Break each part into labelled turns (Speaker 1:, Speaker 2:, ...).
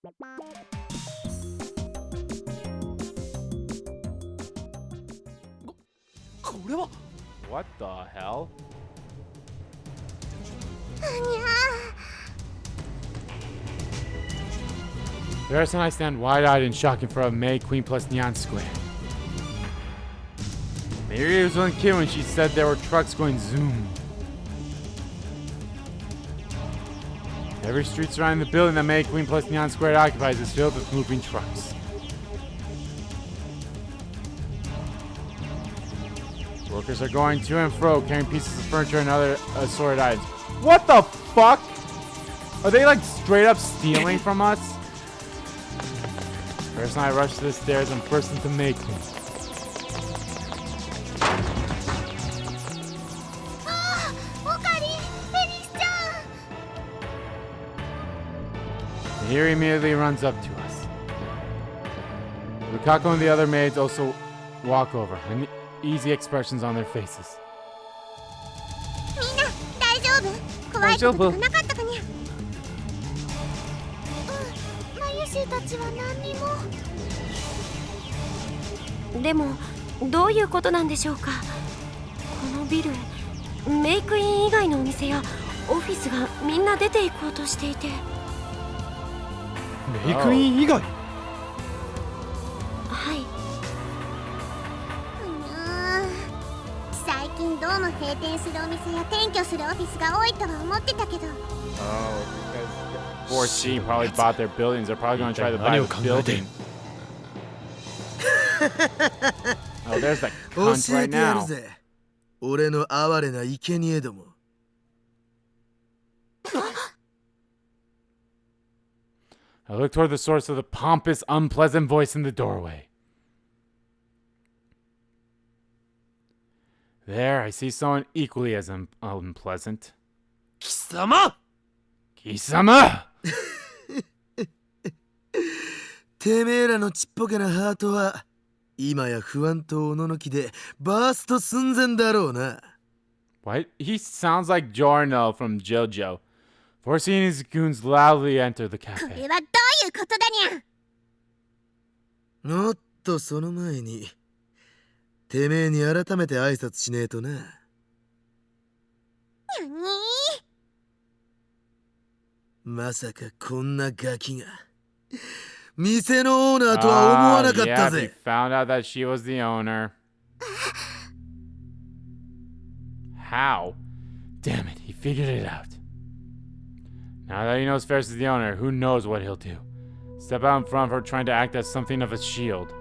Speaker 1: What the hell? Varys and I stand wide-eyed in shock in front of May Queen plus Neon Square. Mayuri was one kid when she said there were trucks going zoom. Every street surrounding the building that May Queen plus Neon Square occupies is filled with moving trucks. Workers are going to and fro, carrying pieces of furniture and other assorted items. What the fuck? Are they like straight up stealing from us? First I rush to the stairs and burst into May Queen. Here he immediately runs up to us. Lukaku and the other maids also walk over, and easy expressions on their faces.
Speaker 2: Demo, どういうことなんでしょうか。このビル、メイクイン以外のお店やオフィスがみんな出て行こうとしていて。
Speaker 3: メイクイン以外？
Speaker 2: はい。
Speaker 4: 最近どうも閉店するお店や転居するオフィスが多いとは思ってたけど。
Speaker 1: 4C probably bought their buildings. They're probably going to try to buy the building. Oh, there's that cunt right now.
Speaker 5: 俺の哀れな生贄ども。
Speaker 1: I look toward the source of the pompous, unpleasant voice in the doorway. There, I see someone equally as unpleasant.
Speaker 5: 貴様！
Speaker 1: 貴様！
Speaker 5: てめえらのちっぽけなハートは今や不安とおののきでバースト寸前だろうな。
Speaker 1: What? He sounds like Giorno from JoJo. Foreseeing his goons loudly enter the
Speaker 4: こ
Speaker 1: cafe.
Speaker 4: れはどういうことだにゃ。
Speaker 5: おっとその前にてめえに改めて挨拶しねえとな。
Speaker 4: に
Speaker 5: まさかこんなガキが店のオーナーとは思わなかったぜ。
Speaker 1: Yeah, he found out that she was the owner. How? Damn it, he figured it out. Now that he knows Ferris is the owner, who knows what he'll do? Step out in front of her trying to act as something of a shield.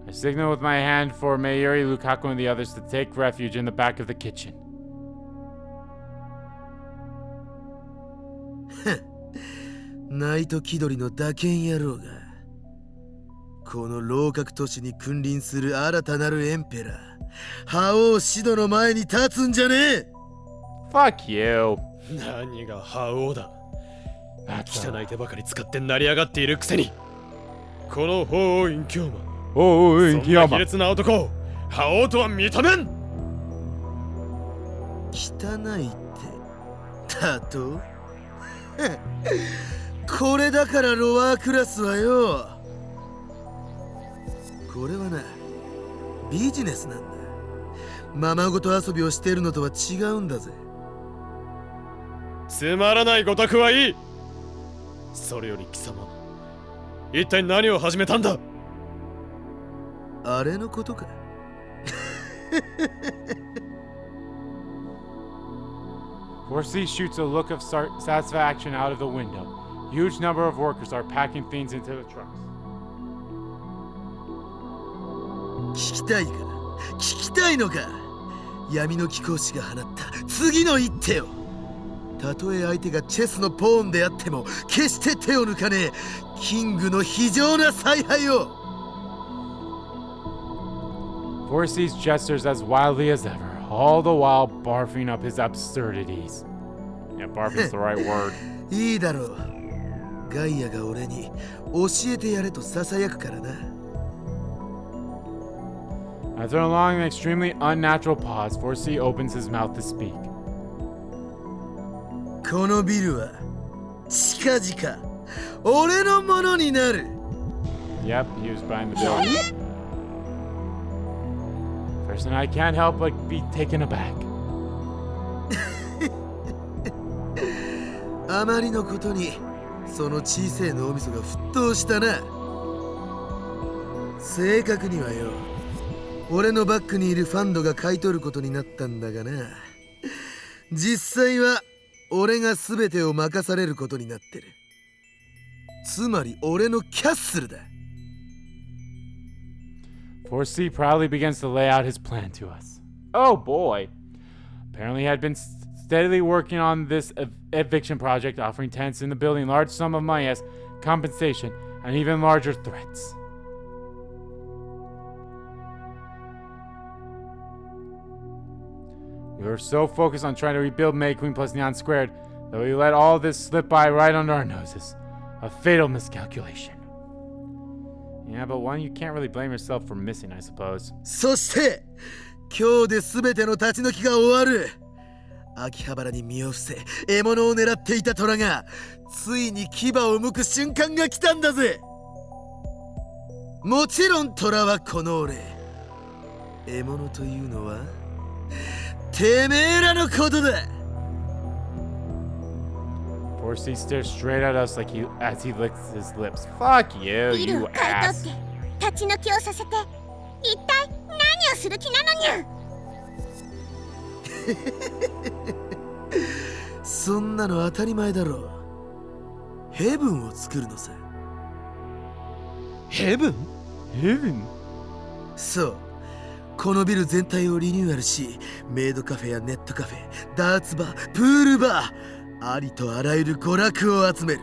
Speaker 1: I signal with my hand for Mayuri, Lukaku, and the others to take refuge in the back of the kitchen.
Speaker 5: ナイト気取りの打剣野郎がこの楼閣都市に君臨する新たなるエンペラー覇王シドの前に立つんじゃねえ。
Speaker 1: Fuck you.
Speaker 3: 何が覇王だ。汚い手ばかり使って成り上がっているくせにこの法王院京馬そんな卑劣な男を覇王とは認めん。
Speaker 5: 汚いってだとこれだからロワークラスはよ。これはなビジネスなんだ。ままごと遊びをしているのとは違うんだぜ。
Speaker 3: つまらないごたくはいい。それより貴様一体何を始めたんだ。
Speaker 5: あれのことか。
Speaker 1: Horsey shoots a look of satisfaction out of the window. Huge number of workers are packing things into the trucks.
Speaker 5: 聞きたいか聞きたいのか。闇の貴公子が放った次の一手を。たとえ相手がチェスのポーンであっても決して手を抜かねえキングの非常な采配を。
Speaker 1: Horsey's gestures as wildly as ever, all the while barfing up his absurdities. Yeah, barfing's the right word.
Speaker 5: いいだろう。ガイアが俺に教えてやれと囁くからな。
Speaker 1: After a long and extremely unnatural pause, Horsey opens his mouth to speak.
Speaker 5: このビルは近々俺のものになる。
Speaker 1: Yep, he was buying the building. First, and I can't help but be taken aback.
Speaker 5: あまりのことにその小さい脳みそが沸騰したな。正確にはよ、俺のバックにいるファンドが買い取ることになったんだがな。実際は俺が全てを任されることになってる。つまり俺のキャッスルだ。
Speaker 1: 4C proudly begins to lay out his plan to us. Oh boy. Apparently he had been steadily working on this eviction project, offering tenants in the building a large sum of money as compensation and even larger threats. We were so focused on trying to rebuild May Queen plus Neon Squared that we let all this slip by right under our noses. A fatal miscalculation. Yeah, but one you can't really blame yourself for missing, I suppose.
Speaker 5: そして今日で全ての立ち退きが終わる。秋葉原に身を伏せ獲物を狙っていた虎がついに牙を剥く瞬間が来たんだぜ。もちろん虎はこの俺。獲物というのはてめえらのことだ。
Speaker 1: 4C stares straight at us like as he licks his lips. Fuck you,
Speaker 4: ビル
Speaker 1: you
Speaker 4: を買い
Speaker 1: ass.
Speaker 4: 取って立ち退きをさせて一体何をする気なのにゃ。
Speaker 5: そんなの当たり前だろ。ヘブンを作るのさ。
Speaker 3: ヘブン？
Speaker 1: Heaven?
Speaker 5: そう、このビル全体をリニューアルし、メイドカフェやネットカフェ、ダーツバー、プールバー、ありとあらゆる娯楽を集める。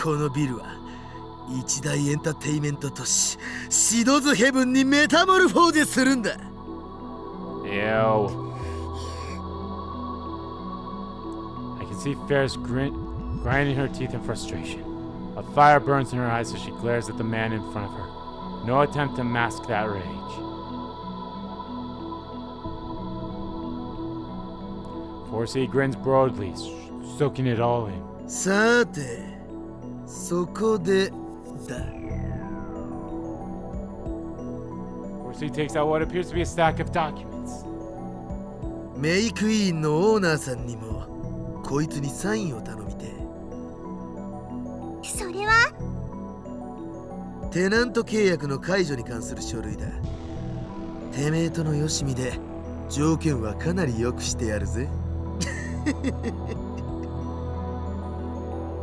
Speaker 5: このビルは一大エンターテイメント都市シドズヘブンにメタモルフォーゼするんだ。
Speaker 1: Ew. I can see Ferris grinding her teeth in frustration. A fire burns in her eyes as she glares at the man in front of her. No attempt to mask that rage. 4C grins broadly, soaking it all in.
Speaker 5: さて、そこでだ。
Speaker 1: 4C takes out what appears to be a stack of documents.
Speaker 5: メイクイーンのオーナーさんにもこいつにサインを頼みて。
Speaker 4: それは
Speaker 5: テナント契約の解除に関する書類だ。てめえとのよしみで条件はかなり良くしてやるぜ。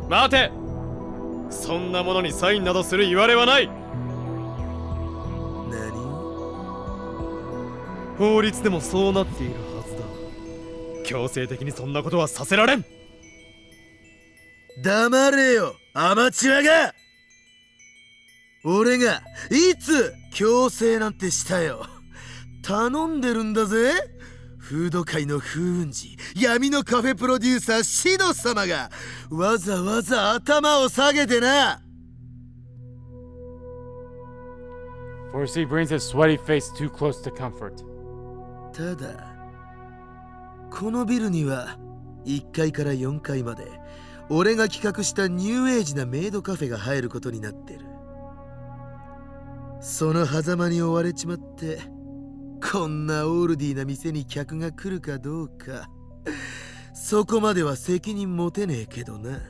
Speaker 3: 待て、そんなものにサインなどする言われはない。
Speaker 5: 何？
Speaker 3: 法律でもそうなっているはずだ。強制的にそんなことはさせられん。
Speaker 5: 黙れよ、アマチュアが。俺がいつ強制なんてしたよ。頼んでるんだぜ。フード界の風雲児、闇のカフェプロデューサーシド様がわざわざ頭を下げてな。
Speaker 1: 4C brings his sweaty face too close to comfort.
Speaker 5: ただこのビルには1階から4階まで俺が企画したニューエイジなメイドカフェが入ることになってる。その狭間に追われちまってこんなオールディーな店に客が来るかどうかそこまでは責任持てねえけどな。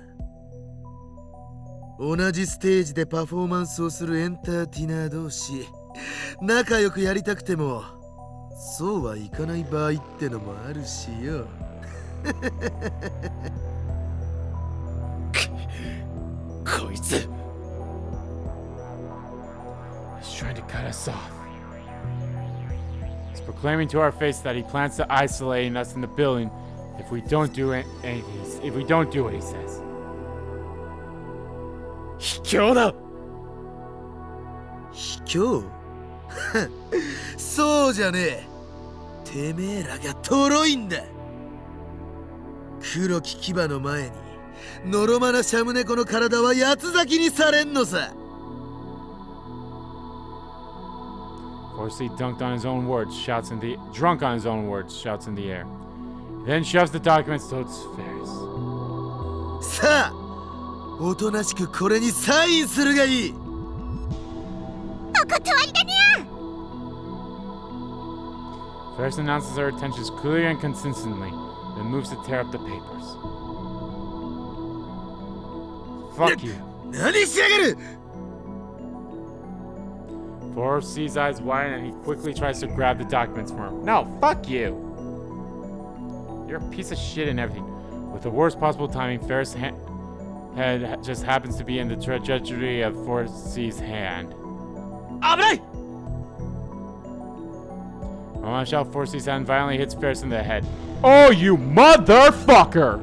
Speaker 5: 同じステージでパフォーマンスをするエンターテイナー同士仲良くやりたくてもそうはいかない場合ってのもあるしよ。
Speaker 3: こいつ
Speaker 1: He's trying to cut us off. He's proclaiming to our face that he plans to isolate us in the building if we don't do anything. If we don't do what he says.
Speaker 3: 卑怯だ。
Speaker 5: 卑怯？そうじゃねえ。てめえらがトロいんだ。黒き牙の前にのろまなシャム猫の体は八つ咲きにされんのさ。
Speaker 1: 4C drunk on his own words, shouts in the air. Then shoves the documents towards Ferris.
Speaker 5: さあ、おとなしくこれにサインするがいい。
Speaker 4: お断りだにゃ。
Speaker 1: Ferris announces her intentions clearly and consistently, then moves to tear up the papers. Fuck you.
Speaker 5: 何しやがる。
Speaker 1: Forrest's eyes widen and he quickly tries to grab the documents from her. No, fuck you! You're a piece of shit and everything. With the worst possible timing, Ferris' head just happens to be in the trajectory of Forrest's hand.
Speaker 3: 危ない。
Speaker 1: One shot Forrest's hand violently hits Ferris in the head. Oh, you motherfucker!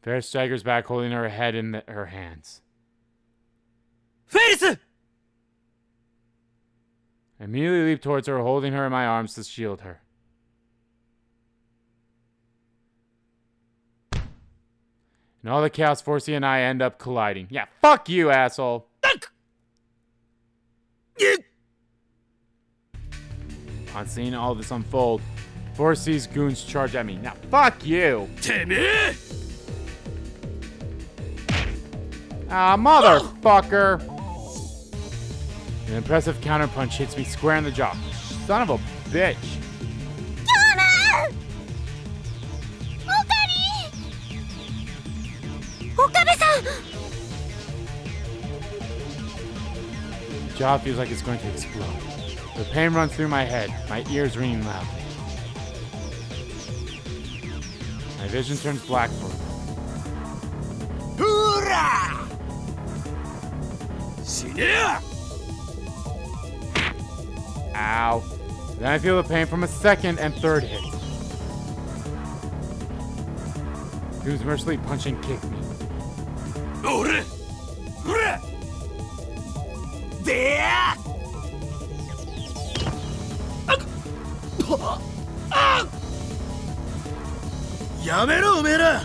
Speaker 1: Ferris staggers back, holding her head in her hands.
Speaker 3: フェリス。
Speaker 1: I immediately leap towards her, holding her in my arms to shield her. In all the chaos, Forsey and I end up colliding. Yeah, fuck you, asshole! On seeing all this unfold, Forsey's goons charge at me. Now, fuck you!
Speaker 3: てめえ。
Speaker 1: Ah, motherfucker! An impressive counterpunch hits me square in the jaw. Son of a bitch.
Speaker 2: 岡部さん。
Speaker 1: Jaw feels like it's going to explode. The pain runs through my head, my ears ringing loudly. My vision turns black for a moment.
Speaker 5: Hoorah!
Speaker 3: 死ねや。
Speaker 1: Ow. Then I feel the pain from a second and third hit. Goons mercilessly punch and kick me.
Speaker 3: 俺。俺。でや。
Speaker 5: やめろおめえら。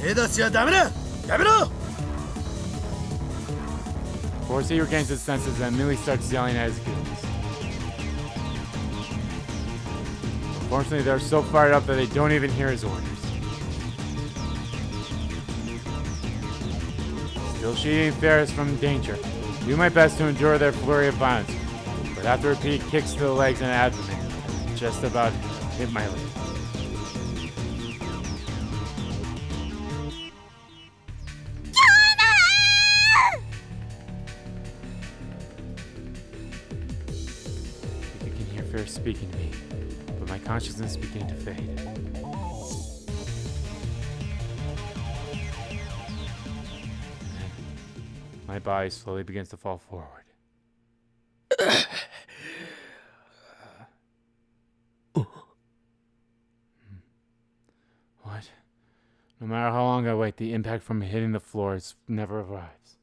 Speaker 5: 手出しはダメだ。やめろ。
Speaker 1: Forsey regains his senses and immediately starts yelling at his goons. Unfortunately, they're so fired up that they don't even hear his orders. Still shielding Ferris from danger. I do my best to endure their flurry of violence, but after repeated kicks to the legs and abdomen, I just about hit my leg. You can hear Ferris speaking to me, but my consciousness began to fade. My body slowly begins to fall forward. What? No matter how long I wait, the impact from hitting the floor never arrives.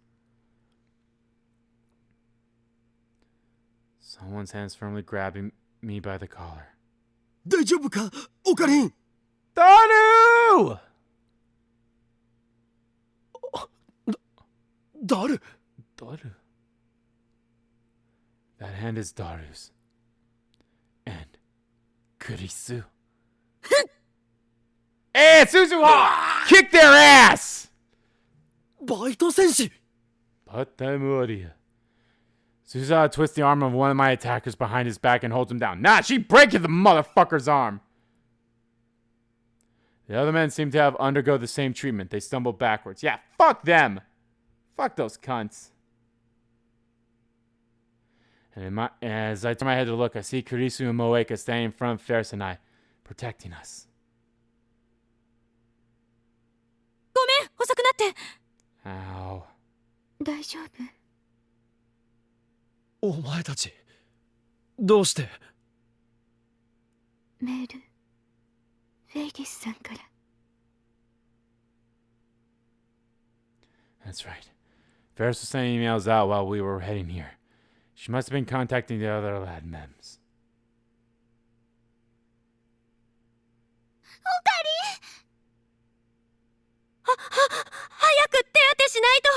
Speaker 1: Someone's hands firmly grabbing me by the collar.
Speaker 5: 大丈夫か、オカリン。
Speaker 1: Daru!
Speaker 3: 誰。
Speaker 1: Daru. That hand is Daru's. And Kurisu. Hey, Suzuha! Kick their ass!
Speaker 3: バイト戦士。
Speaker 1: Patamuria. Suzuha twists the arm of one of my attackers behind his back and holds him down. Nah, she breaking the motherfucker's arm. The other men seem to have undergo the same treatment. They stumble backwards. Yeah, fuck them! Fuck those cunts. And as I turn my head to look, I see Kurisu and Moeka standing in front of Ferris and I, protecting us.
Speaker 2: ごめん、遅くなって。
Speaker 1: Ow.
Speaker 2: 大丈夫。
Speaker 3: お前たち。どうして。
Speaker 2: メール、フェイギスさんから。
Speaker 1: That's right. Ferris was sending emails out while we were heading here. She must have been contacting the other lad mems.
Speaker 2: オカリン。早く手当てしないと。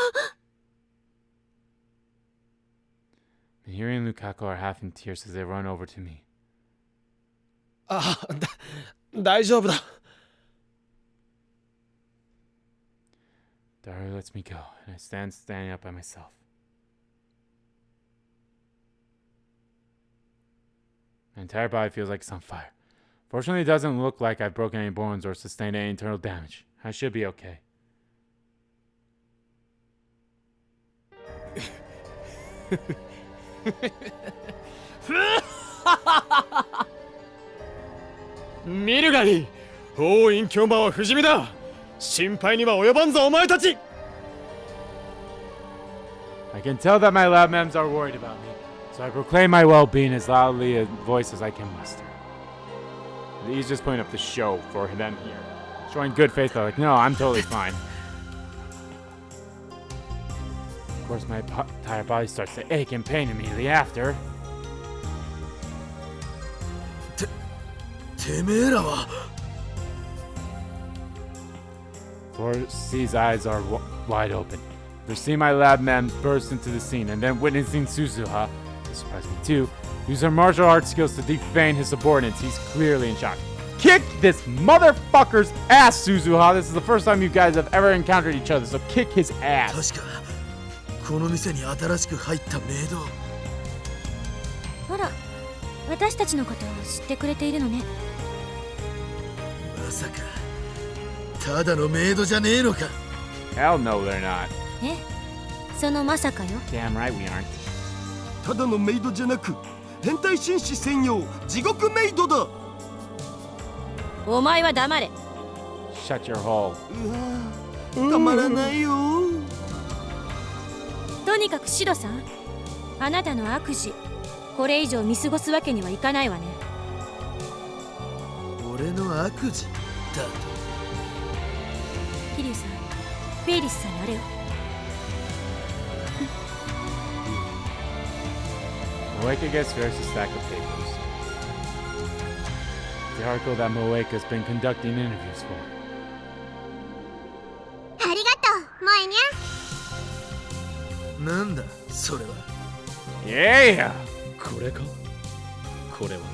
Speaker 1: Mihiri and Lukaku are half in tears as they run over to me.
Speaker 3: あ、大丈夫だ。
Speaker 1: Daru lets me go, and I standing up by myself. My entire body feels like it's on fire. Fortunately, it doesn't look like I've broken any bones or sustained any internal damage. I should be okay.
Speaker 3: 見るがいい。法院京馬は不死身だ。心配には及ばんぞお前たち。
Speaker 1: I can tell that my lab members are worried about me, so I proclaim my well-being as loudly a voice as I can muster. He's just putting up the show for them here, showing good faith. They're like, no, I'm totally fine. Of course, my entire body starts to ache and pain immediately after.
Speaker 5: てめえらは
Speaker 1: 4C's eyes are wide open. They're seeing my lab men burst into the scene, and then witnessing Suzuha, this surprised me too, use her martial arts skills to defame his subordinates. He's clearly in shock. Kick this motherfucker's ass, Suzuha! This is the first time you guys have ever encountered each other, so kick his ass.
Speaker 5: 確かこの店に新しく入ったメイド。
Speaker 2: あら、私たちのことを知ってくれているのね。
Speaker 5: まさかただのメイドじゃねえのか。
Speaker 1: Hell no, they're not.
Speaker 2: え、そのまさかよ。
Speaker 1: Damn right we aren't.
Speaker 6: ただのメイドじゃなく変態紳士専用地獄メイドだ。
Speaker 2: お前は黙れ。
Speaker 1: Shut your hole.
Speaker 6: うわたまらないよ。
Speaker 2: とにかくシドさん、あなたの悪事、これ以上見過ごすわけにはいかないわね。
Speaker 5: 俺の悪事だと。
Speaker 2: キリュウさん、フェイリスさんにあれよ。
Speaker 1: Moeka gets Ferris a stack of papers. The article that Moeka's been conducting interviews for.
Speaker 4: ありがとう、萌えにゃ。
Speaker 5: なんだそれは。
Speaker 1: Yeah!
Speaker 3: これか。これはな、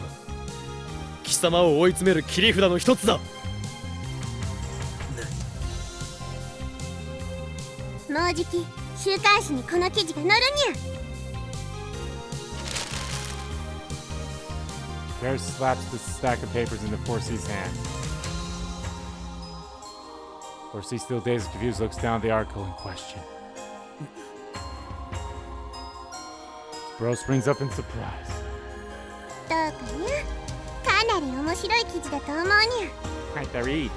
Speaker 3: 貴様を追い詰める切り札の一つだ。
Speaker 4: もうじき週刊誌にこの記事が載るにゃ。
Speaker 1: Ferris slaps the stack of papers into 4C's hand. 4C, still dazed and confused, looks down at the article in question. Bro springs up in surprise.
Speaker 4: どうかにゃ。かなり面白い記事だと思うにゃ。
Speaker 1: Right, there, read.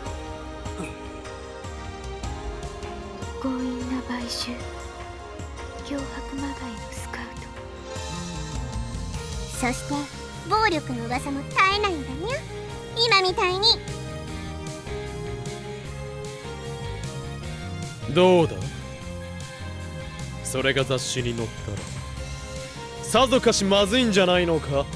Speaker 2: 強引な買収、脅迫まがいのスカウト。
Speaker 4: そして暴力の噂も絶えないんだにゃ。今みたいに。
Speaker 3: どうだ、それが雑誌に載ったらさぞかしまずいんじゃないのか。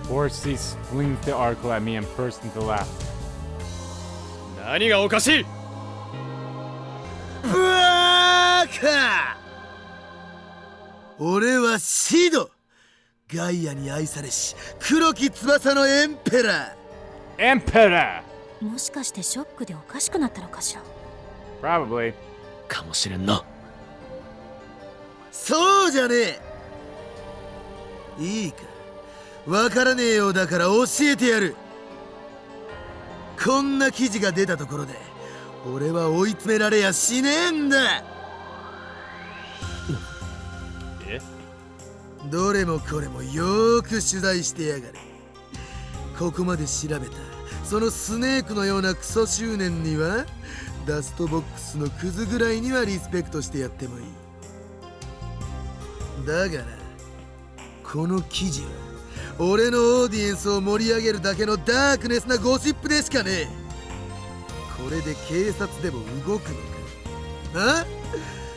Speaker 1: 4C flings the article at me and bursts into laughter.
Speaker 3: 何がおかしい。
Speaker 5: バカ！俺はシド、ガイアに愛されし黒き翼のエンペラー。
Speaker 1: Emperor!
Speaker 2: もしかしてショックでおかしくなったのかしら。
Speaker 1: Probably.
Speaker 3: かもしれんな。
Speaker 5: そうじゃねえ。いいか、わからねえようだから教えてやる。こんな記事が出たところで俺は追い詰められやしねえんだ。
Speaker 3: え？
Speaker 5: どれもこれもよーく取材してやがれ。ここまで調べたそのスネークのようなクソ執念にはダストボックスのクズぐらいにはリスペクトしてやってもいい。だがな、この記事は俺のオーディエンスを盛り上げるだけのダークネスなゴシップでしかねえ。これで警察でも動くのか。あ？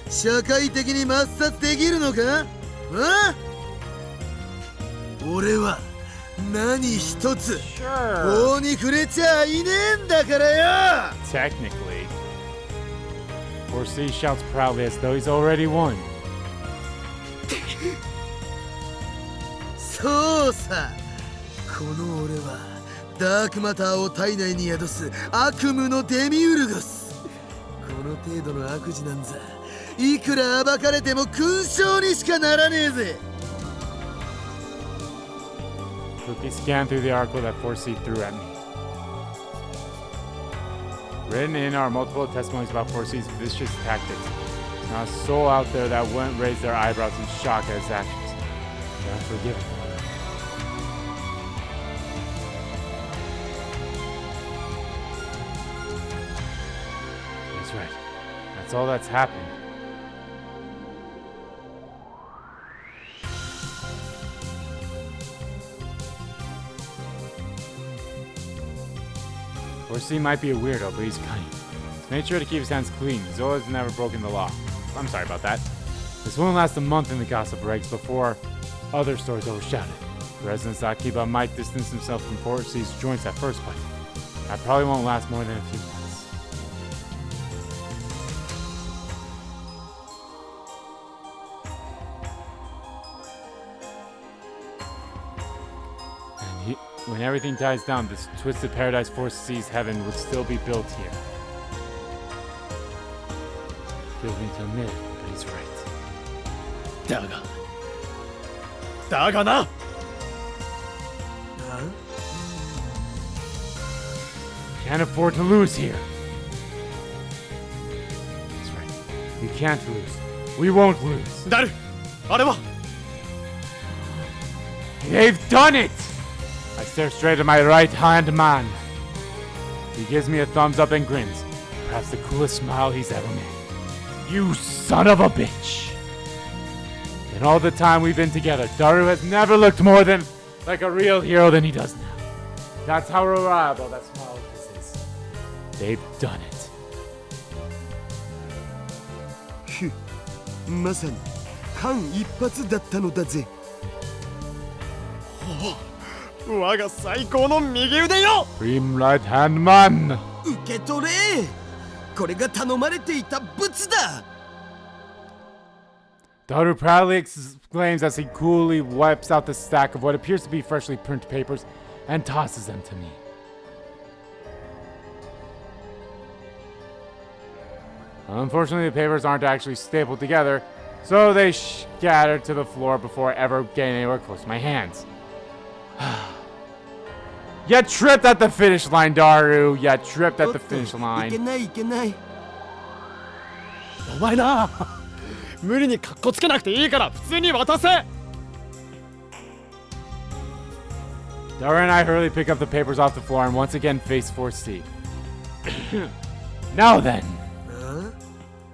Speaker 5: 社会的に抹殺できるのか？あ？俺は何一つ
Speaker 1: Sure.
Speaker 5: 法に触れちゃいねえんだからよ。
Speaker 1: Technically. 4C shouts proudly as though he's already won.
Speaker 5: そうさ、この俺はダークマターを体内に宿す悪夢のデミウルゴス。この程度の悪事なんざいくら暴かれても勲章にしかならねえぜ。
Speaker 1: Quickly scanned through the article that 4C threw at me. Written in are multiple testimonies about 4C's vicious tactics. There's not a soul out there that wouldn't raise their eyebrows in shock at his actions. They're unforgivable. He's right. That's all that's happened. Horsey might be a weirdo, but he's cunning. He's made sure to keep his hands clean. He's always never broken the law. I'm sorry about that. This won't last a month in the gossip regs before other stories overshadow it. The residents Akiba might distance himself from Horsey's joints at first, but that probably won't last more than a few months. When everything dies down, this twisted paradise 4C's heaven would still be built here. Feels me to admit it, but he's right.
Speaker 3: だがな。
Speaker 1: Can't afford to lose here. That's right. We can't lose. We won't lose.
Speaker 3: ダル、あれは。
Speaker 1: They've done it! I stare straight at my right-hand man. He gives me a thumbs up and grins. Perhaps the coolest smile he's ever made. You son of a bitch! In all the time we've been together, Daru has never looked more than like a real hero than he does now. That's how reliable that smile of his is. They've done it.
Speaker 6: ふ、まさに間一髪だったのだぜ。
Speaker 3: 我が最高の右腕よ。
Speaker 1: Supreme right-hand man!
Speaker 6: 受け取れ。これが頼まれていた物だ。
Speaker 1: Daru proudly exclaims as he coolly wipes out the stack of what appears to be freshly printed papers and tosses them to me. Unfortunately, the papers aren't actually stapled together, so they scatter to the floor before ever getting anywhere close to my hands. You tripped at the finish line, Daru. You tripped at the finish
Speaker 6: いけ
Speaker 1: line.
Speaker 6: ないいけない。
Speaker 3: お前な、無理にカッコつけなくていいから普通に渡せ。
Speaker 1: Daru and I hurriedly pick up the papers off the floor and once again face 4C. Now then.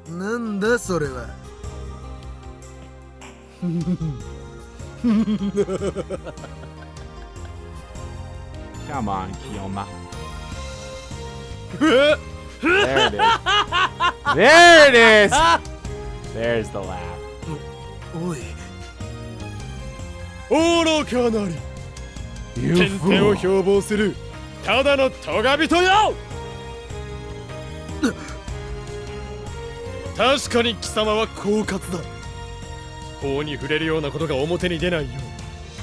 Speaker 5: なんだそれは。
Speaker 1: Come on, Kyouma. There it is. There it is! There's the laugh.
Speaker 5: おい。
Speaker 3: 愚かなり。
Speaker 1: You
Speaker 3: 天手を
Speaker 1: fool.
Speaker 3: 標榜するただの咎人よ。確かに貴様は狡猾だ。法に触れるようなことが表に出ないよう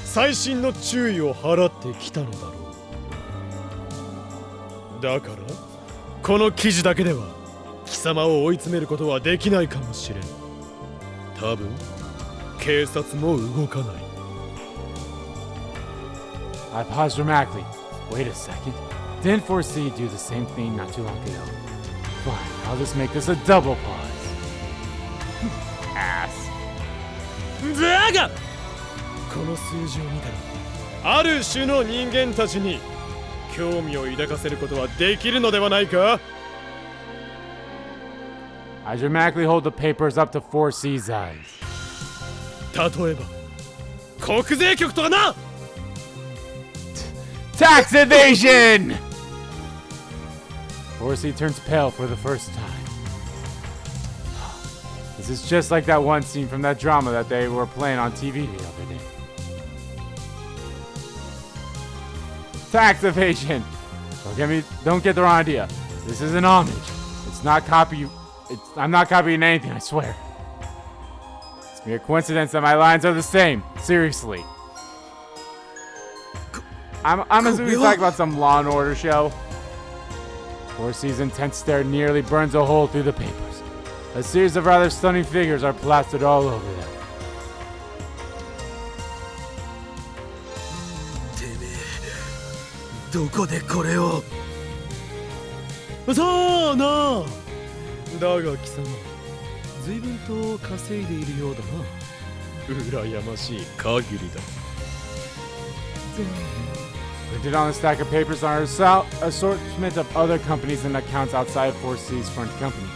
Speaker 3: 細心の注意を払ってきたのだろう。だからこの記事だけでは貴様を追い詰めることはできないかもしれん。多分警察も動かない。
Speaker 1: I paused dramatically. Wait a second. Didn't 4C do the same thing not too long ago? Fine, I'll just make this a double pause. Ass.
Speaker 3: だがこの数字を見たらある種の人間たちに興味を抱かせることはできるのではないか。
Speaker 1: I dramatically hold the papers up to 4C's eyes.
Speaker 3: 例えば国税局とかな。
Speaker 1: Tax evasion! 4C turns pale for the first time. This is just like that one scene from that drama that they were playing on TV the other day. Tax evasion! Don't get the wrong idea. This is an homage. I'm not copying anything, I swear. It's mere coincidence that my lines are the same. Seriously. I'm assuming he's talking about some Law and Order show. 4C's intense stare nearly burns a hole through the papers. A series of rather stunning figures are plastered all over them.
Speaker 5: どこでこれを
Speaker 3: さあなあだが貴様随分と稼いでいるようだな羨ましい限りだ
Speaker 1: Printed on a stack of papers are an assortment of other companies and accounts outside of 4C's front company.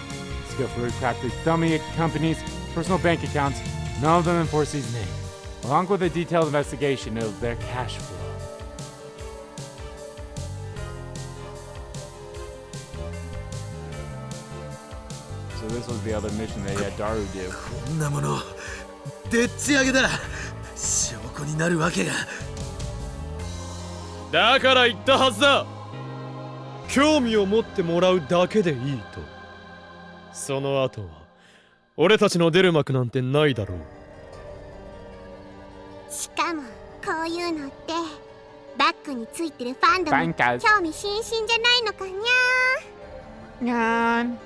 Speaker 1: Skillfully crafted dummy companies, personal bank accounts, none of them in 4C's name, along with a detailed investigation of their cash flow. So this was the other mission they had Daru do.
Speaker 5: こんなものでっち上げだ証拠になるわけが
Speaker 3: だから言ったはずだ興味を持ってもらうだけでいいとその後は俺たちの出る幕なんてないだろう
Speaker 4: しかもこういうのってバックについてるファンドも興味津々じゃないのかにゃー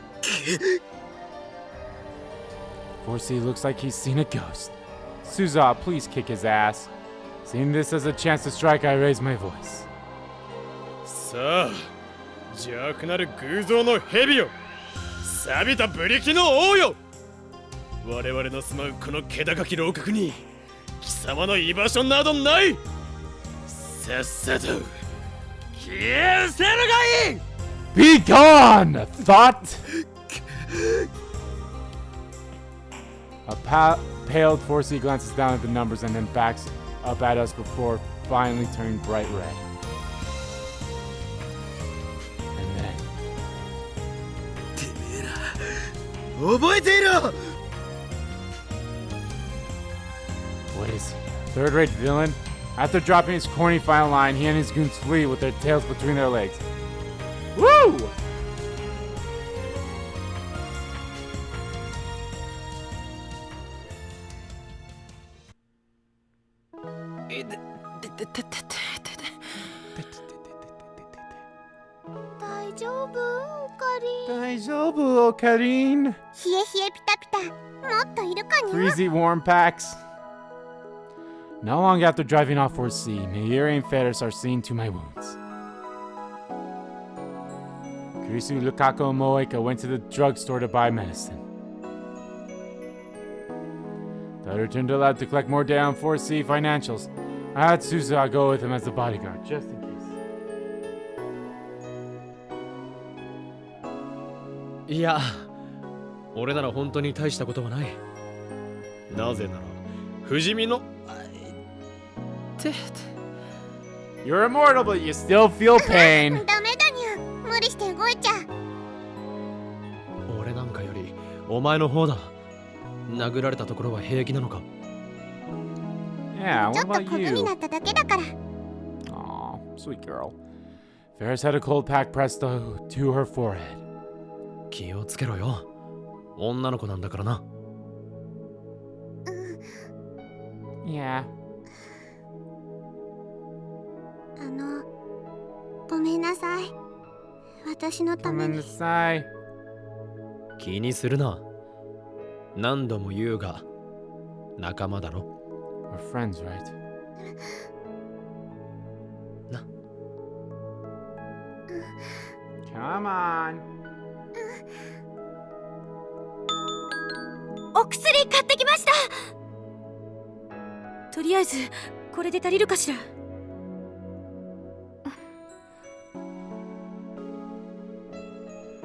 Speaker 1: 4C looks like he's seen a ghost. Suza, please kick his ass. Seeing this as a chance to strike, I raise my voice.
Speaker 3: さあ邪悪なる偶像の蛇よ錆びたブリキの王よ我々の住まうこの気高き楼閣に貴様の居場所などないさっさと消えせるがいい
Speaker 1: Be gone, thought! A paled 4C glances down at the numbers and then backs up at us before finally turning bright red. And then...
Speaker 5: てめえら覚えていろ
Speaker 1: What is he? Third-rate villain? After dropping his corny final line, he and his goons flee with their tails between their legs. Woo! Daijoubu, Karin.
Speaker 4: 冷え冷えピタピタもっといるかにゃ
Speaker 1: Freezy warm packs. Not long after driving off 4C, Meiri and Ferris are seen to my wounds. Kurisu, Lukaku, and Moeka went to the drugstore to buy medicine. Daughter turned allowed to collect more data on 4C financials. I had Suza go with him as a bodyguard, just in case.
Speaker 3: いや俺なら本当に大したことはないなぜなら不死身の
Speaker 1: You're immortal, but you still feel pain.
Speaker 4: ダメだにゃ無理して動いちゃ
Speaker 3: 俺なんかよりお前の方だ殴られたところは平気なのか
Speaker 1: Yeah,
Speaker 4: ちょ
Speaker 1: what
Speaker 4: っと
Speaker 1: about
Speaker 4: 小具に
Speaker 1: you?
Speaker 4: なっただけだから
Speaker 1: Aw, sweet girl. Ferris had a cold pack pressed to her forehead.
Speaker 3: 気をつけろよ女の子なんだからな
Speaker 1: Yeah.
Speaker 4: ごめんなさい私のために
Speaker 1: Komendasai.
Speaker 3: 気にするな何度も言うが仲間だろ
Speaker 1: We're friends, right?
Speaker 3: な
Speaker 1: Come on.
Speaker 2: お薬買ってきましたとりあえずこれで足りるかしら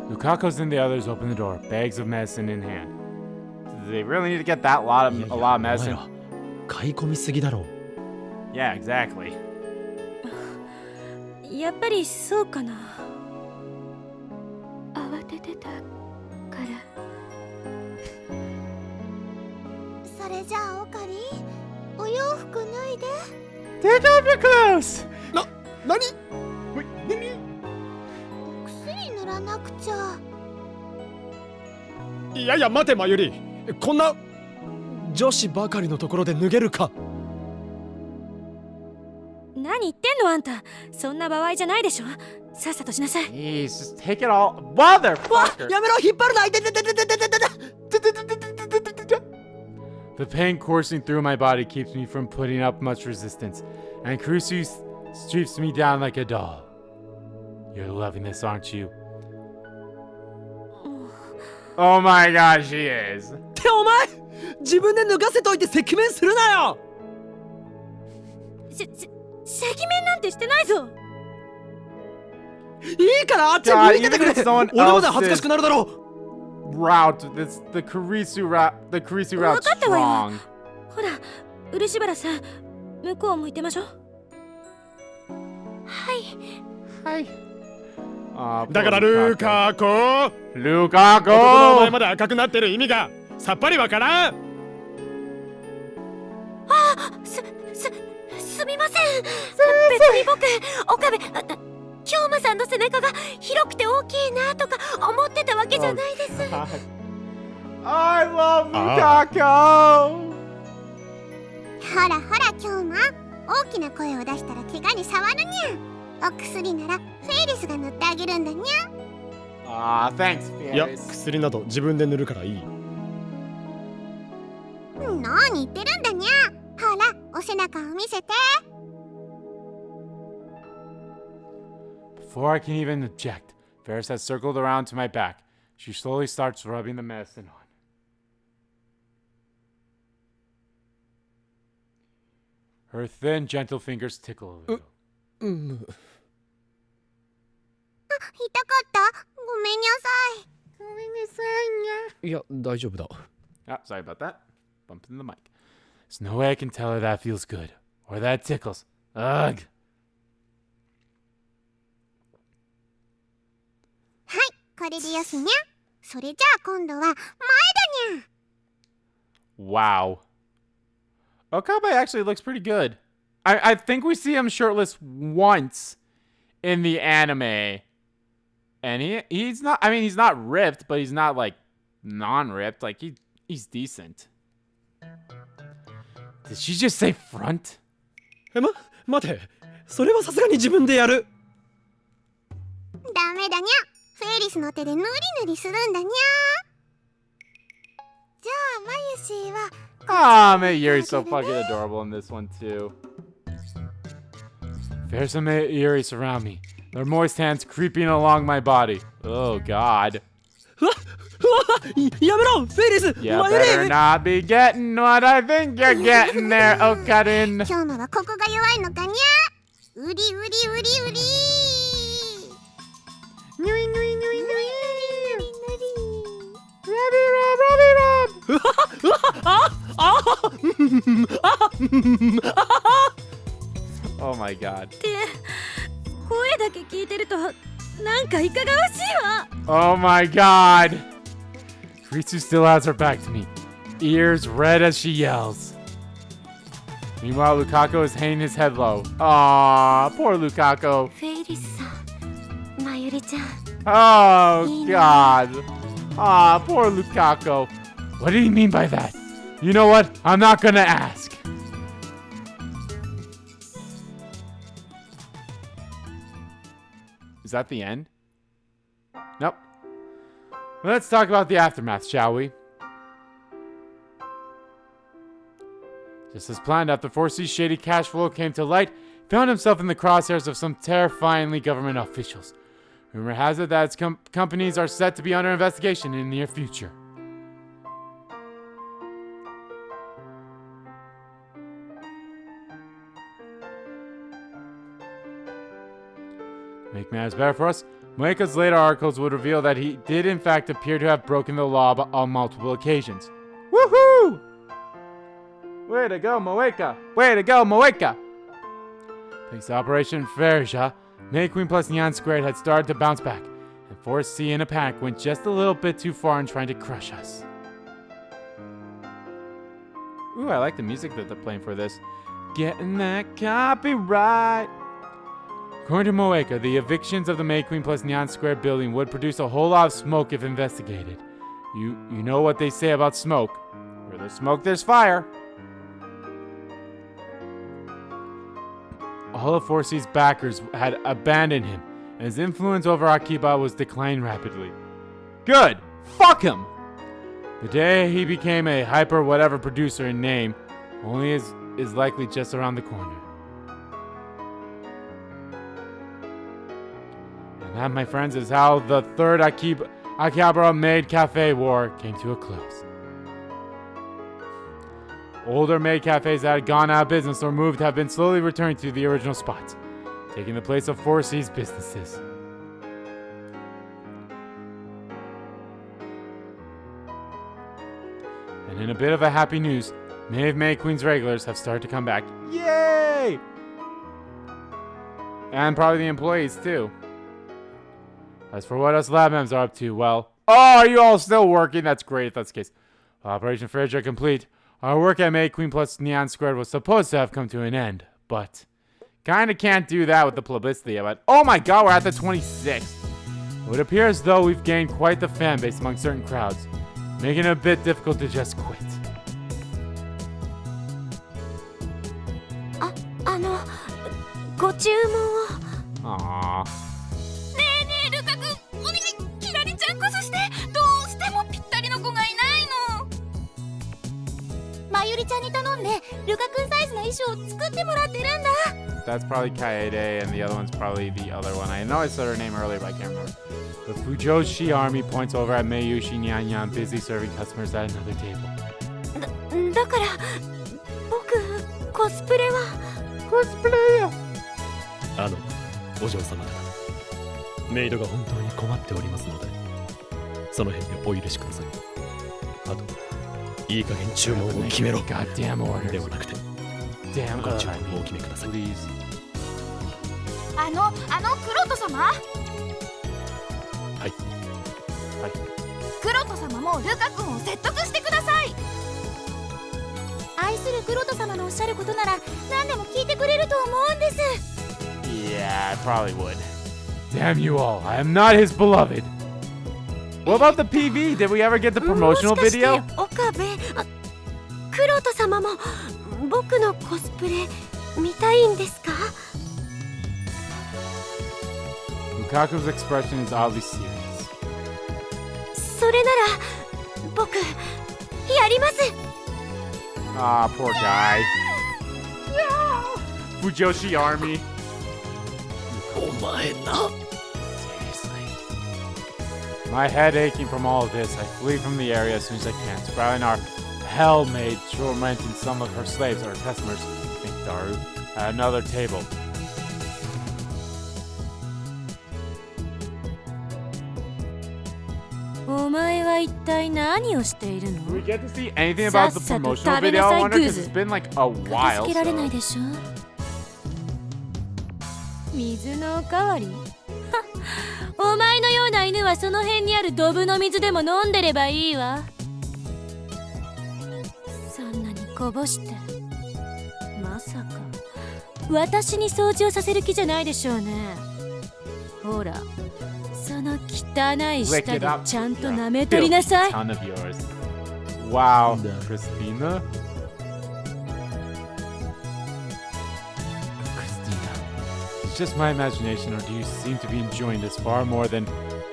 Speaker 1: Lukaku's and the others open the door, bags of medicine in hand. Do they really need to get that a lot of medicine?
Speaker 3: 買い込みすぎだろ
Speaker 1: Yeah, exactly.
Speaker 2: やっぱりそうかな慌ててたから
Speaker 4: じゃあオカリン、お洋服脱いで。
Speaker 1: Take off your clothes!
Speaker 3: 何？
Speaker 4: 薬塗らなくちゃ。
Speaker 3: いやいや待てマユリ、こんな女子ばかりのところで脱げるか。
Speaker 2: 何言ってんのあんた。そんな場合じゃないでしょ。さっさとしなさい。
Speaker 1: Jeez, just take it all. Motherfucker!
Speaker 6: やめろ、引っ張るな。痛い痛い痛い痛い痛い痛い痛い。
Speaker 1: The pain coursing through my body keeps me from putting up much resistance, and Kurusu strips me down like a doll. You're loving this, aren't you? Oh my god, she is.
Speaker 6: ってお前、自分で脱がせといて赤面するなよ。
Speaker 2: 赤面なんてしてないぞ。
Speaker 6: いいからあっちに
Speaker 1: God,
Speaker 6: 向いててくれ。
Speaker 1: even if someone
Speaker 6: 俺まで恥ずかしくなるだろう。
Speaker 1: Route, this the Kurisu route. The Kurisu route's
Speaker 2: 分かったわよ。
Speaker 1: strong.
Speaker 2: ほら、漆原さん、向こう向いてましょ。はい。
Speaker 1: Hi. Aw,
Speaker 3: だからルーカーコ男のお前
Speaker 1: Lukaku!
Speaker 3: まで赤くなってる意味がさっぱりわからん。
Speaker 2: すみません。別に僕、岡部、京馬さんの背中が広くて大きいなとか思ってたわけじゃないです。
Speaker 1: I love Lukaku!
Speaker 4: ほらほら今日も大きな声を出したら怪我に触るにゃ。お薬ならフェイリスが塗ってあげるんだにゃ。
Speaker 1: Aw, thanks,
Speaker 3: いや
Speaker 1: Fierce.
Speaker 3: 薬など自分で塗るからいい。
Speaker 4: 何言ってるんだにゃ。ほらお背中を見せて。
Speaker 1: Before I can even object, Ferris has circled around to my back. She slowly starts rubbing the medicine on. Her thin, gentle fingers tickle a little.
Speaker 4: 痛かったごめんなさい。
Speaker 3: いや大丈夫だ。
Speaker 1: Ah, sorry about that. Bumped in the mic. There's no way I can tell her that feels good. Or that tickles. Ugh.
Speaker 4: はいこれでよしにゃ。それじゃあ今度は前だにゃ。
Speaker 1: Wow. Okabe actually looks pretty good. I think we see him shirtless once in the anime. And he's not, I mean, he's not ripped, but he's not like non-ripped. Like he's decent. Did she just say front?
Speaker 3: 待て、それはさすがに自分でやる。
Speaker 4: ダメだにゃ。フェイリスの手で塗り塗りするんだにゃ。じゃあマユシーは
Speaker 1: Ah, Mayuri's so fucking adorable in this one too. There's some Mayuri surround me. Their moist hands creeping along my body. Oh god.
Speaker 6: やめろ、フェイリス。
Speaker 1: You
Speaker 6: マユ
Speaker 1: better
Speaker 6: リ。
Speaker 1: not be getting what I think you're getting there, Okarin.
Speaker 4: 今日のはここが弱いのかにゃ。うりうりうりうり。
Speaker 1: ぬいぬいぬいぬい。
Speaker 4: ぬりぬり。
Speaker 1: Oh my god.
Speaker 2: って声だけ聞いてるとなんかいかがわしいわ。
Speaker 1: Oh my god. Ritsu still has her back to me, ears red as she yells. Meanwhile, Lukaku is hanging his head low. Aww, poor Lukaku.
Speaker 2: フェイリスさん、まゆりちゃん。
Speaker 1: Oh god. Aw, poor Lukaku. What did he mean by that? You know what? I'm not gonna ask. Is that the end? Nope. Let's talk about the aftermath, shall we? Just as planned, after 4C's shady cash flow came to light, he found himself in the crosshairs of some terrifyingly government officials. Rumor has it that its companies are set to be under investigation in the near future. Make matters better for us, Moeka's later articles would reveal that he did in fact appear to have broken the law on multiple occasions. Woohoo! Way to go, Moeka! Way to go, Moeka! Thanks to Operation Ferja, May Queen plus Nyan Squared had started to bounce back, and 4C in a panic went just a little bit too far in trying to crush us. Ooh, I like the music that they're playing for this. Getting that copyright. According to Moeka, the evictions of the May Queen plus Neon Square building would produce a whole lot of smoke if investigated. You know what they say about smoke. Where there's smoke, there's fire. All of 4C's backers had abandoned him, and his influence over Akiba was declining rapidly. Good! Fuck him! The day he became a hyper whatever producer in name only is likely just around the corner. And that, my friends, is how the third Akihabara Maid Cafe War came to a close. Older maid cafes that had gone out of business or moved have been slowly returning to the original spots, taking the place of 4C's businesses. And in a bit of a happy news, many of May Queen's regulars have started to come back. Yay! And probably the employees too. As for what us lab members are up to, well, oh, are you all still working? That's great if that's the case. Operation Frederick complete. Our work at May Queen plus Neon Squared was supposed to have come to an end, but kinda can't do that with the publicity of it. Oh my god, we're at the 26th. It would appear as though we've gained quite the fan base among certain crowds, making it a bit difficult to just quit.
Speaker 2: ご注文を。
Speaker 1: Aww.
Speaker 2: ねえねえルカ君、お願い、キラリちゃんこそして。どうしてもぴったりの子がいないの。
Speaker 4: まゆりちゃんに頼んでルカ君サイズの衣装を作ってもらってるんだ。
Speaker 1: That's probably Kaede, and the other one's probably the other one. I know I said her name earlier, but I can't remember. The Fujoshi army points over at Meiyushi Nyanyan, busy serving customers at another table.
Speaker 2: だから僕コスプレは。
Speaker 1: コスプレよ。
Speaker 3: お嬢様方、メイドが本当に困っておりますので、その辺でお許しください。あと、いい加減注文を決めろ。ではなくて、ご注文をお決めください。
Speaker 4: クロト様。はい。
Speaker 2: クロト様もルカ君を説得してください。
Speaker 4: 愛するクロト様のおっしゃることなら何でも聞いてくれると思うんです。
Speaker 1: Yeah, I probably would. Damn you all, I am not his beloved. What about the PV? Did we ever get the promotional video?
Speaker 2: 岡部、クロト様も僕のコスプレ見たいんですか？
Speaker 1: Lukaku's expression is oddly serious.
Speaker 2: それなら僕やります。
Speaker 1: Ah, poor guy. Fujoshi army.
Speaker 3: お前な。
Speaker 1: Seriously. My head aching from all of this, I flee from the area as soon as I can, sprouting our hell maid tormenting some of her slaves or customers, Rintarou, at another table. Do we get to see anything about the promotional video? I wonder, because it's been like a while.
Speaker 2: 水のおかわり？お前のような犬はその辺にあるドブの水でも飲んでればいいわ。そんなにこぼしてまさか私に掃除をさせる気じゃないでしょうね。ほら、その汚い舌でちゃんと舐めとりなさい。
Speaker 1: Wow, Christina? It's just my imagination, or do you seem to be enjoying this far more than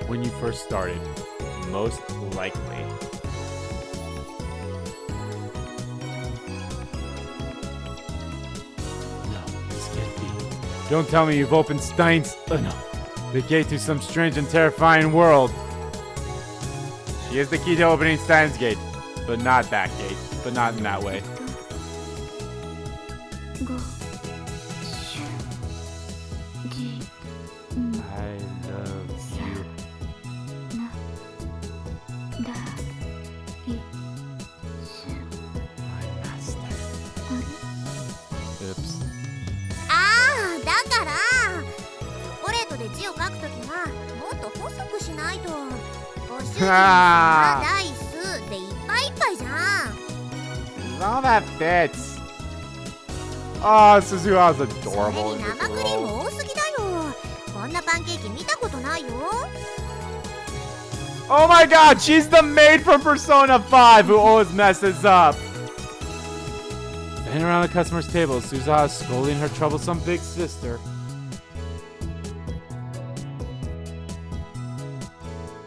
Speaker 1: when you first started? Most likely. No, this can't be. Don't tell me you've opened Steins. No, the gate to some strange and terrifying world. She is the key to opening Steins Gate, but not that gate, but not in that way. All that fits. Oh, Suzuha's adorable.
Speaker 4: それに生クリーム多すぎだよ。こんなパンケーキ見たことないよ。
Speaker 1: Oh my god, she's the maid from Persona 5 who always messes up. Standing around the customer's table, Suzuha is scolding her troublesome big sister.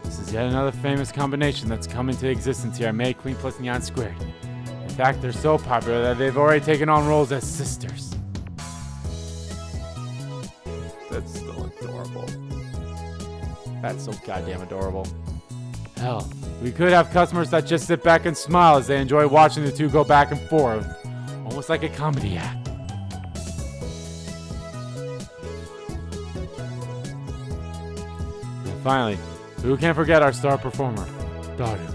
Speaker 1: This is yet another famous combination that's come into existence here at May Queen plus Neon Squared. In fact, they're so popular that they've already taken on roles as sisters. That's so adorable. That's so goddamn adorable. Hell, we could have customers that just sit back and smile as they enjoy watching the two go back and forth. Almost like a comedy act. And finally, who can forget our star performer, Daru,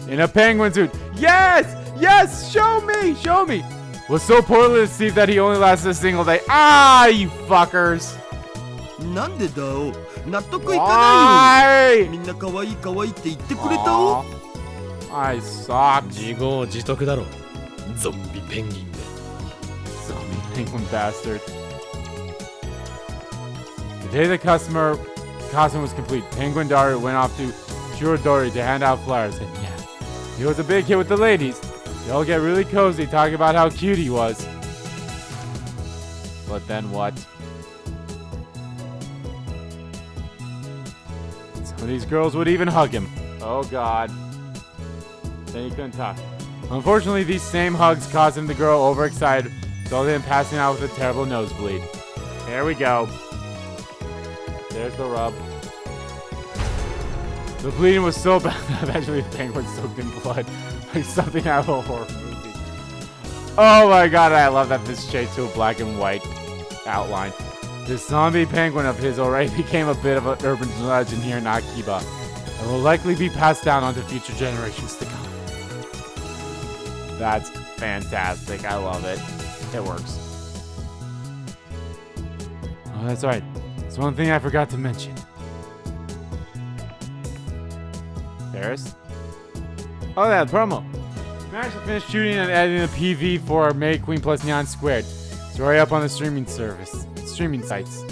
Speaker 1: in a penguin suit. Yes! Yes! Show me! Show me! Was so poorly received that he only lasted a single day. Ah, you fuckers!
Speaker 6: なんでだお納得いかないよ
Speaker 1: Why?
Speaker 6: みんな可愛い可愛いって言ってくれたお
Speaker 1: I suck.
Speaker 3: 自業自得だろゾンビペンギンめ
Speaker 1: Zombie penguin bastard. The day the costume was complete, Penguin Daru went off to Shirodori to hand out flyers. And yeah, he was a big hit with the ladies. They all get really cozy talking about how cute he was. But then what? Some of these girls would even hug him. Oh god. Then he couldn't talk. Unfortunately, these same hugs caused him to grow overexcited, resulting in passing out with a terrible nosebleed. There we go. There's the rub. The bleeding was so bad that eventually the penguin soaked in blood, like something out of a horror movie. Oh my god, I love that this changed to a black and white outline. This zombie penguin of his already became a bit of an urban legend here in Akiba, and will likely be passed down onto future generations to come. That's fantastic. I love it. It works. Oh, that's right. There's one thing I forgot to mention. Paris? Oh, that promo. Managed to finish shooting and editing the PV for May Queen plus Neon Squared. It's already up on the streaming sites.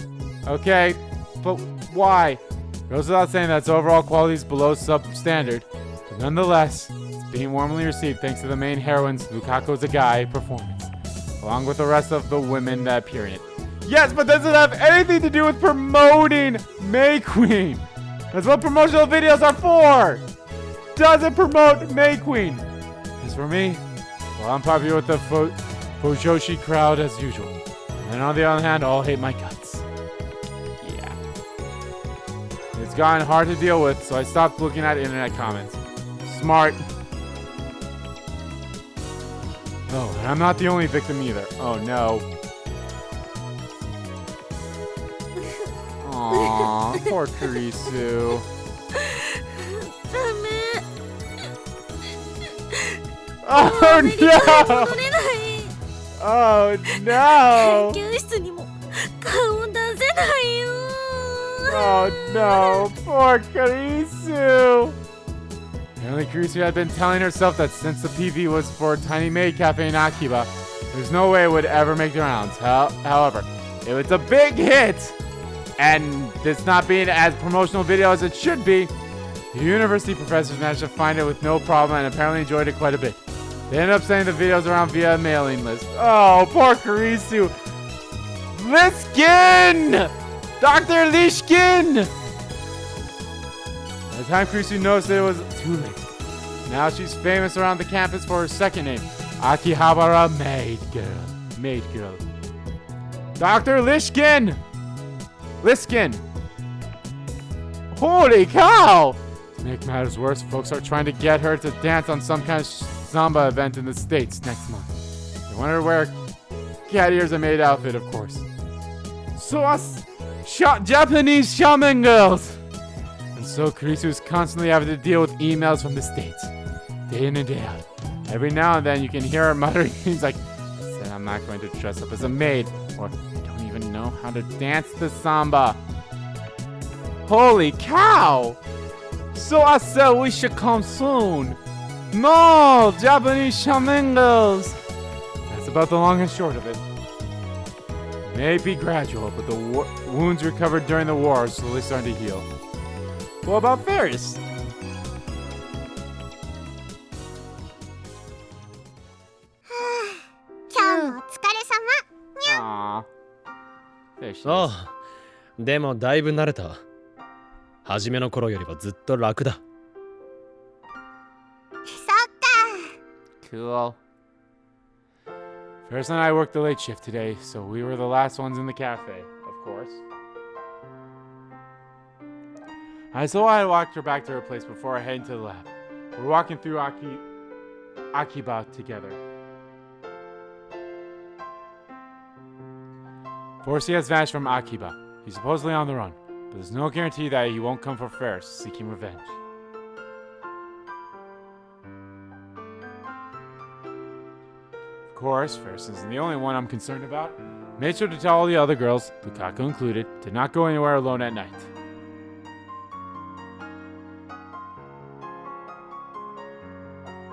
Speaker 1: Okay, but why? Goes without saying that its overall quality is below substandard, but nonetheless, it's being warmly received thanks to the main heroine's Lukako Zagai performance, along with the rest of the women that appear in it. Yes, but doesn't have anything to do with promoting May Queen. That's what promotional videos are for. Doesn't promote May Queen. As for me, well, I'm popular with the Fujoshi crowd as usual. And on the other hand, all hate my guts. Yeah. It's gotten hard to deal with, so I stopped looking at internet comments. Smart. Oh, and I'm not the only victim either. Oh no. Aww, poor Kurisu. Oh no! Oh no! Oh no, poor Kurisu! Apparently Kurisu had been telling herself that since the PV was for Tiny Maid Cafe in Akiba, there's no way it would ever make the rounds. However, it was a big hit! And this not being as promotional video as it should be, the university professors managed to find it with no problem and apparently enjoyed it quite a bit. They ended up sending the videos around via a mailing list. Oh, poor Kurisu! Lishkin! Dr. Lishkin! By the time Kurisu noticed it was too late. Now she's famous around the campus for her second name, Akihabara Maid Girl. Maid Girl. Dr. Lishkin! Lishkin! Holy cow! To make matters worse, folks are trying to get her to dance on some kind of Samba event in the States next month. They want her to wear a cat ears and maid outfit, of course. So us Japanese shaman girls! And so Kurisu is constantly having to deal with emails from the States, day in and day out. Every now and then you can hear her muttering things like, I said I'm not going to dress up as a maid, or I don't even know how to dance the samba. Holy cow! So I said we should come soon. No! Japanese flamingos! That's about the long and short of it. May be gradual, but the wounds recovered during the war are slowly starting to heal. What about Ferris? Aww. There she is.
Speaker 3: ああ、でもだいぶ慣れた。初めの頃よりはずっと楽だ。
Speaker 1: Cool. Ferris and I worked the late shift today, so we were the last ones in the cafe, of course. So I walked her back to her place before I head into the lab. We're walking through Akiba together. Forsey has vanished from Akiba. He's supposedly on the run, but there's no guarantee that he won't come for Ferris, seeking revenge. Of course, Ferris isn't the only one I'm concerned about. Made sure to tell all the other girls, Lukaku included, to not go anywhere alone at night.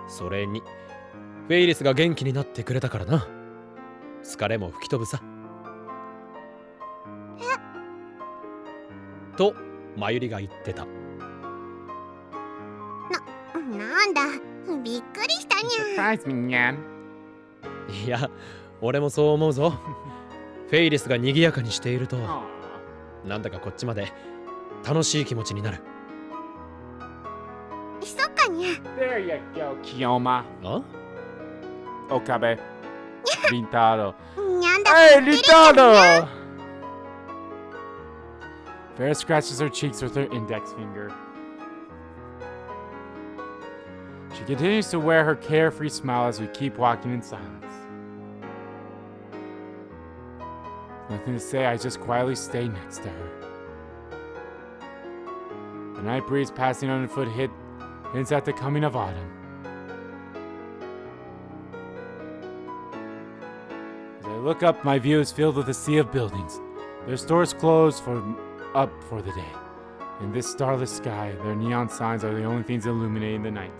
Speaker 3: So, フェイリスが元気になってくれたからな。疲れも吹き飛ぶさ。と、まゆりが言ってた。
Speaker 4: なんだ、びっくりしたにゃ。
Speaker 1: Surprise me, Nyan.
Speaker 3: いや、俺もそう思うぞ。フェイリスが賑やかにしていると、なんだかこっちまで楽しい気持ちになる。
Speaker 4: そっかにゃ。
Speaker 1: There you go, Kyouma.
Speaker 3: あ
Speaker 1: Okabe. Rintarou.
Speaker 4: にゃんだ。
Speaker 1: Hey, Rintarou! Ferris scratches her cheeks with her index finger. She continues to wear her carefree smile as we keep walking in silence. Nothing to say, I just quietly stay next to her. The night breeze passing underfoot hints at the coming of autumn. As I look up, my view is filled with a sea of buildings. Their stores closed up for the day. In this starless sky, their neon signs are the only things illuminating the night.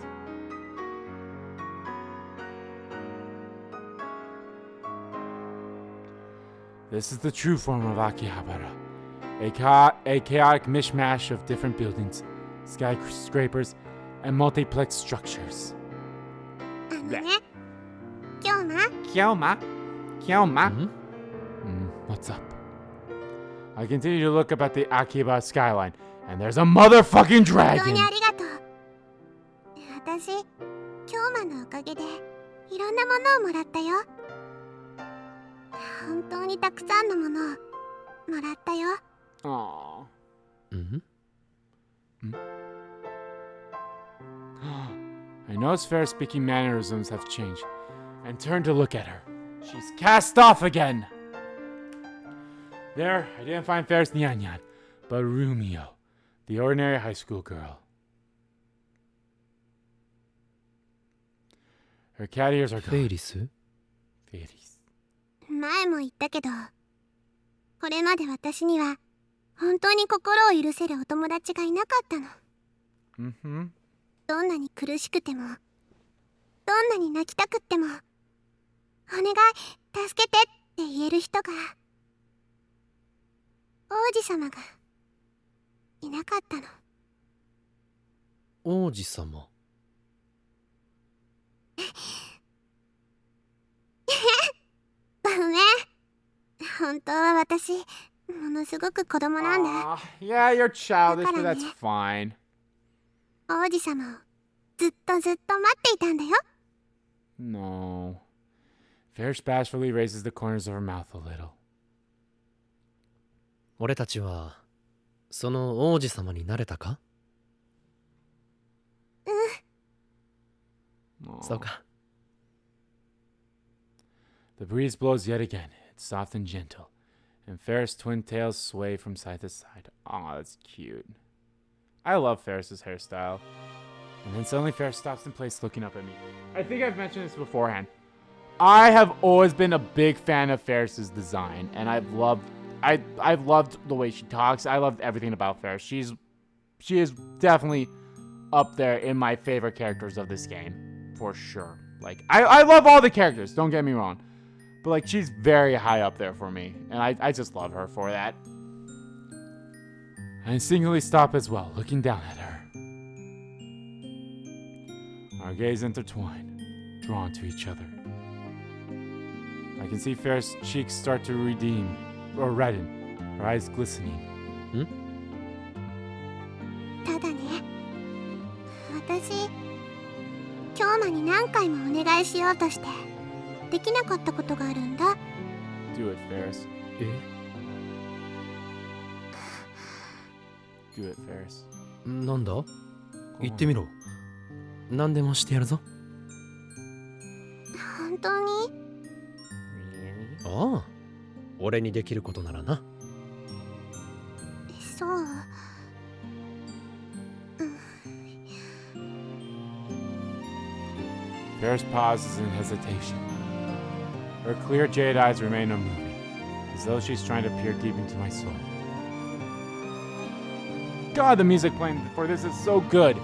Speaker 1: This is the true form of Akihabara, a chaotic mishmash of different buildings, skyscrapers, and multiplex structures.
Speaker 4: ね、Kyouma?
Speaker 1: Kyouma? What's up? I continue to look up at the Akiba skyline, and there's a motherfucking
Speaker 4: 本当
Speaker 1: dragon!
Speaker 4: にありがとう。私、Kyoumaのおかげでいろんなものをもらったよ。本当にたくさんのものをもらったよ。
Speaker 1: Aww. I notice Ferris speaking mannerisms have changed, and turn to look at her. She's cast off again! There, I didn't find Ferris Nyan, but Rumio, the ordinary high school girl. Her cat ears are
Speaker 3: フェイ
Speaker 1: gone.
Speaker 3: リス
Speaker 1: Fairies.
Speaker 4: 前も言ったけど、これまで私には本当に心を許せるお友達がいなかったの。
Speaker 1: Mm-hmm.
Speaker 4: どんなに苦しくても、どんなに泣きたくっても、お願い、助けてって言える人が、王子様がいなかったの。
Speaker 3: 王子様。
Speaker 4: ごめん。本当は私、ものすごく子供なんだ。
Speaker 1: Yeah, you're childish, but
Speaker 4: だから
Speaker 1: that's
Speaker 4: ね。
Speaker 1: fine.
Speaker 4: 王子様をずっとずっと待っていたんだよ。
Speaker 1: No. Ferris bashfully raises the corners of her mouth a little.
Speaker 3: 俺たちはその王子様になれたか？そうか。
Speaker 1: The breeze blows yet again. It's soft and gentle, and Ferris' twin tails sway from side to side. Aw, that's cute. I love Ferris's hairstyle. And then suddenly Ferris stops in place looking up at me. I think I've mentioned this beforehand. I have always been a big fan of Ferris's design, and I've loved the way she talks. I loved everything about Ferris. She is definitely up there in my favorite characters of this game. for sure. Like, I love all the characters, don't get me wrong. But, like, she's very high up there for me. And I just love her for that. I instinctively stop as well, looking down at her. Our gaze intertwine, drawn to each other. I can see Fair's cheeks start to redden, her eyes glistening.
Speaker 4: ただね、私、京馬に何回もお願いしようとしてできなかったことがあるんだ。
Speaker 1: Do it, Ferris. Do it, Ferris.
Speaker 3: なんだ？言ってみろ。何でもしてやるぞ。
Speaker 4: 本当に？
Speaker 3: ああ、俺にできることならな。
Speaker 4: そう。
Speaker 1: Ferris pauses in hesitation. Her clear jade eyes remain unmoving, as though she's trying to peer deep into my soul. God, the music playing for this is so good.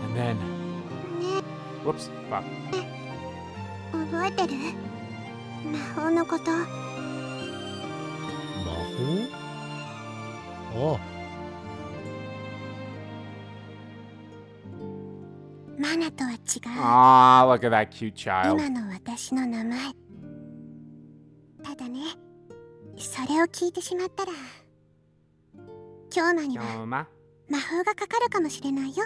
Speaker 1: And then... Whoops, fuck.
Speaker 4: 覚えてる？魔法のこと。
Speaker 3: 魔法？ああ。
Speaker 4: マナとは違う。
Speaker 1: Ah, look at that cute child.
Speaker 4: 今の私の名前。ただね、それを聞いてしまったら、京馬には魔法がかかるかもしれないよ。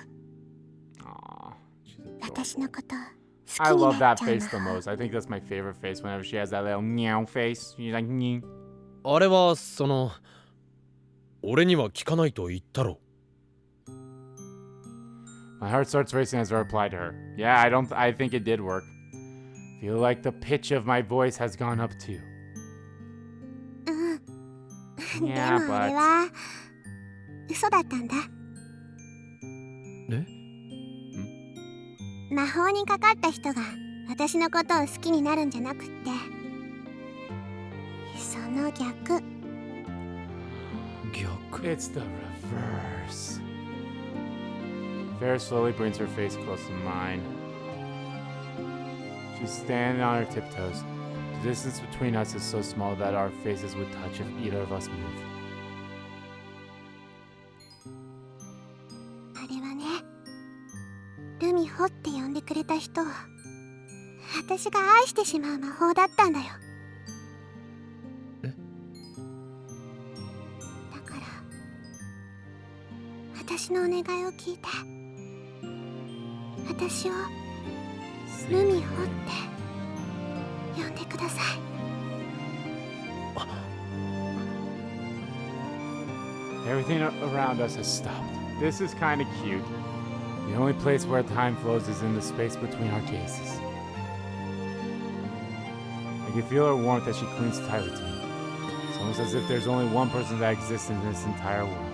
Speaker 4: 私のこと好
Speaker 1: I
Speaker 4: きに
Speaker 1: love
Speaker 4: なっ
Speaker 1: that
Speaker 4: ちゃう
Speaker 1: face the
Speaker 4: 魔法。
Speaker 1: most. I think that's my favorite face whenever she has that little meow face. She's like, nyeh.
Speaker 3: あれは俺には聞かないと言ったろ。
Speaker 1: My heart starts racing as I reply to her. Yeah, I think it did work. Feel like the pitch of my voice has gone up too.
Speaker 4: で
Speaker 1: Yeah,
Speaker 4: もあれ
Speaker 1: but...
Speaker 4: は嘘だったんだ。
Speaker 3: え？
Speaker 4: 魔法にかかった人が私のことを好きになるんじゃなくって、その逆。
Speaker 3: 逆？
Speaker 1: It's the reverse. Farrah slowly brings her face close to mine. She's standing on her tiptoes. The distance between us is so small that our faces would touch if either of us moved.
Speaker 4: あれはね、ルミホって呼んでくれた人を私が愛してしまう魔法だったんだよ。
Speaker 3: え？
Speaker 4: だから私のお願いを聞いて、私をルミホって呼んでください。
Speaker 1: Everything around us has stopped. This is kind of cute. The only place where time flows is in the space between our gazes. I can feel her warmth as she clings tightly to me. It's almost as if there's only one person that exists in this entire world.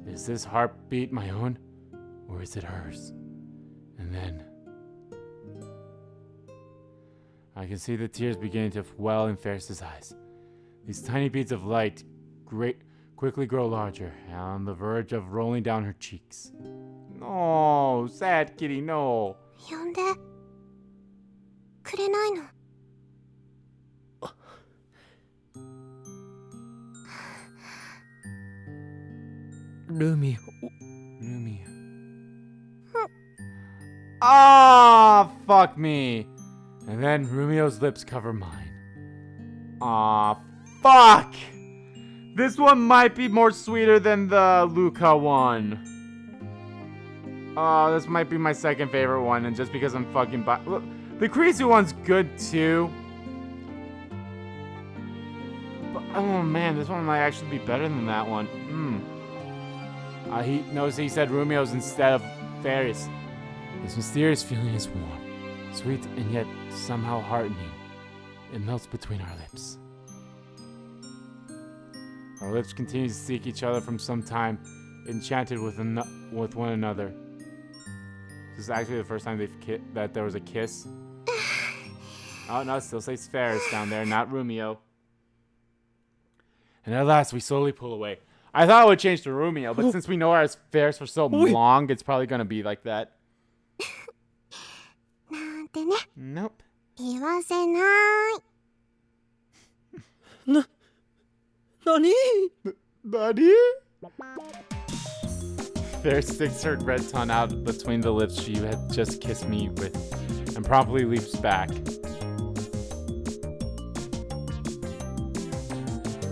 Speaker 1: Is this heartbeat my own, or is it hers? And then... I can see the tears beginning to well in Ferris's eyes. These tiny beads of light quickly grow larger, and on the verge of rolling down her cheeks. No, sad kitty, no.
Speaker 4: 呼んでくれないの？
Speaker 3: ルミ。
Speaker 1: Rumi. Ah, fuck me. And then Rumio's lips cover mine. Aw, fuck! This one might be more sweeter than the Luca one. Oh, this might be my second favorite one, and just because I'm fucking look, the Krisu one's good too. But, oh man, this one might actually be better than that one. He knows he said Rumio's instead of Ferris. This mysterious feeling is warm, sweet, and yet somehow heartening. It melts between our lips. Our lips continue to seek each other from some time, enchanted with one another. This is actually the first time that there was a kiss. Oh no, it still says Ferris down there, not Rumio. And at last, we slowly pull away. I thought it would change to Rumio, but since we know her as Ferris for so long, it's probably gonna be like that. Nope.
Speaker 4: 言わせない。
Speaker 6: 何
Speaker 1: Ferris sticks her red tongue out between the lips she had just kissed me with and promptly leaps back.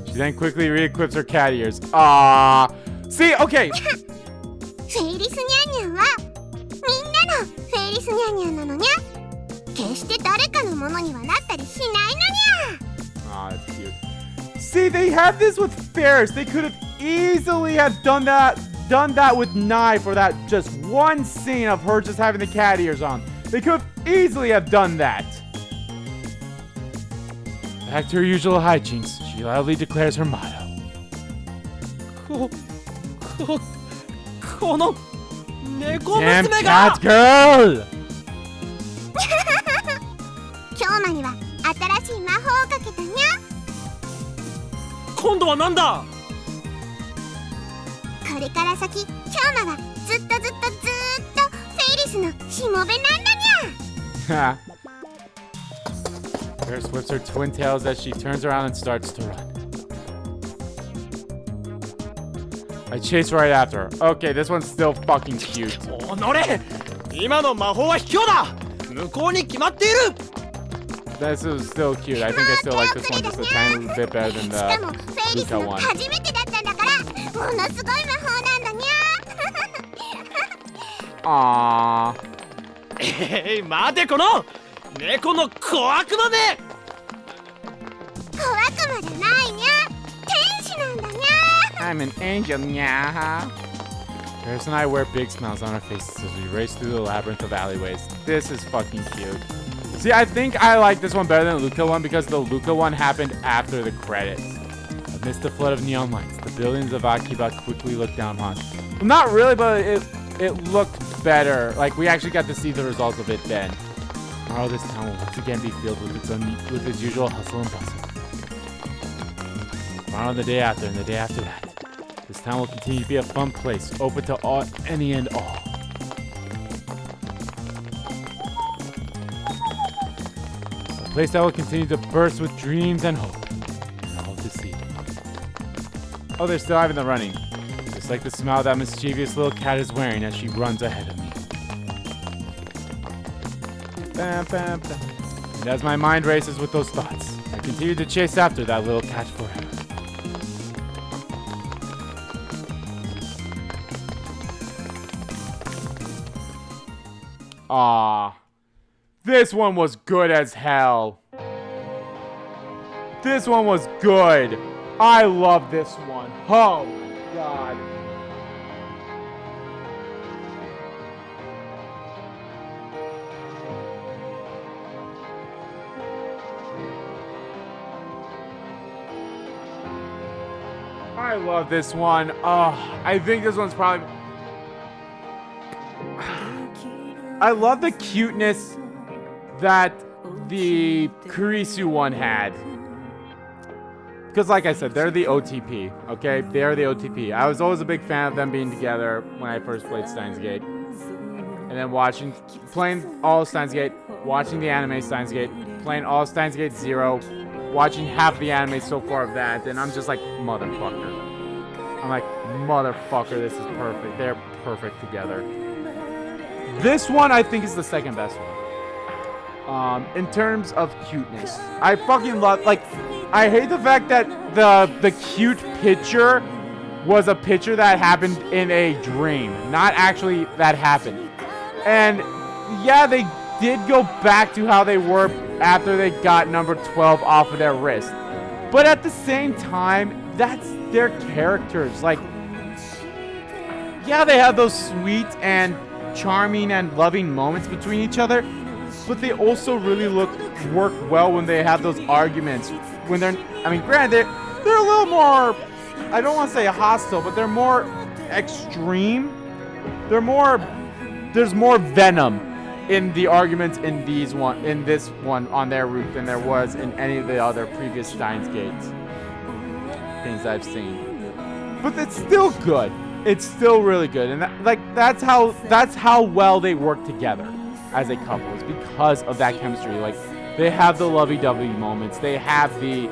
Speaker 1: She then quickly re-equips her cat ears. See, okay.
Speaker 4: フェイリスニャンニャンはみんなのフェイリスニャンニャンなのにゃ。決して誰かのものにはなったりしないのにゃ。
Speaker 1: That's cute. See, they had this with Ferris. They could have easily have done that with Knife for that just one scene of her just having the cat ears on. They could have easily have done that. Back to her usual hijinks, she loudly declares her motto.
Speaker 6: この猫
Speaker 1: Damn
Speaker 6: 娘が
Speaker 1: cat girl!
Speaker 4: 京馬には新しい魔法をかけたにゃ。
Speaker 6: 今度はなんだ。
Speaker 4: これから先、京馬はずっとフェイリスのしもべなんだにゃ。
Speaker 1: Ferris whips her twin tails as she turns around and starts to run. I chase right after her. Okay, this one's still fucking cute.
Speaker 6: おのれ、今の魔法は卑怯だ。無効に決まっている。
Speaker 1: This is still cute. I think I still like this one just a tiny bit better than
Speaker 4: しかも
Speaker 1: the
Speaker 4: フェイリス
Speaker 1: Luca
Speaker 4: の
Speaker 1: one.
Speaker 4: 初めてだったんだから、ものすごい魔法なんだにゃ。
Speaker 1: Aww.
Speaker 6: 待てこの猫の小悪魔め。
Speaker 4: 小悪魔じゃないにゃ。天使なんだにゃ。
Speaker 1: I'm an angel, yeah. Ferris and I wear big smiles on our faces as we race through the labyrinth of alleyways. This is fucking cute. See, I think I like this one better than the Luca one because the Luca one happened after the credits. Amidst the flood of neon lights, the buildings of Akiba quickly looked down on us. Well, not really, but it looked better. Like, we actually got to see the results of it then. Tomorrow, this town will once again be filled with its usual hustle and bustle. Tomorrow, the day after, and the day after that. This town will continue to be a fun place, open to all, any and all. A place that will continue to burst with dreams and hope, and all to see. Oh, they're still having the running. Just like the smile that mischievous little cat is wearing as she runs ahead of me. Bam, bam, bam. And as my mind races with those thoughts, I continue to chase after that little cat forever. Aww. This one was good as hell. This one was good. I love this one. Oh my god. I love this one. Oh, I think this one's probably... I love the cuteness that the Kurisu one had. Because like I said, they're the OTP, okay? They're the OTP. I was always a big fan of them being together when I first played Steins Gate. And then playing all Steins Gate, watching the anime Steins Gate, playing all Steins Gate 0, watching half the anime so far of that, and I'm just like, motherfucker. I'm like, motherfucker, this is perfect. They're perfect together. This one, I think, is the second best one. In terms of cuteness. I fucking love, like, I hate the fact that the cute picture was a picture that happened in a dream. Not actually that happened. And, yeah, they did go back to how they were after they got number 12 off of their wrist. But at the same time, that's their characters. Like, yeah, they have those sweet and charming and loving moments between each other, but they also really work well when they have those arguments. When they're, I mean, granted, they're a little more, I don't want to say hostile, but they're more extreme. There's more venom in the arguments in this one on their route than there was in any of the other previous Steins Gates things I've seen. But it's still good. It's still really good, and that's how well they work together as a couple. Is because of that chemistry. Like, they have the lovey-dovey moments. They have the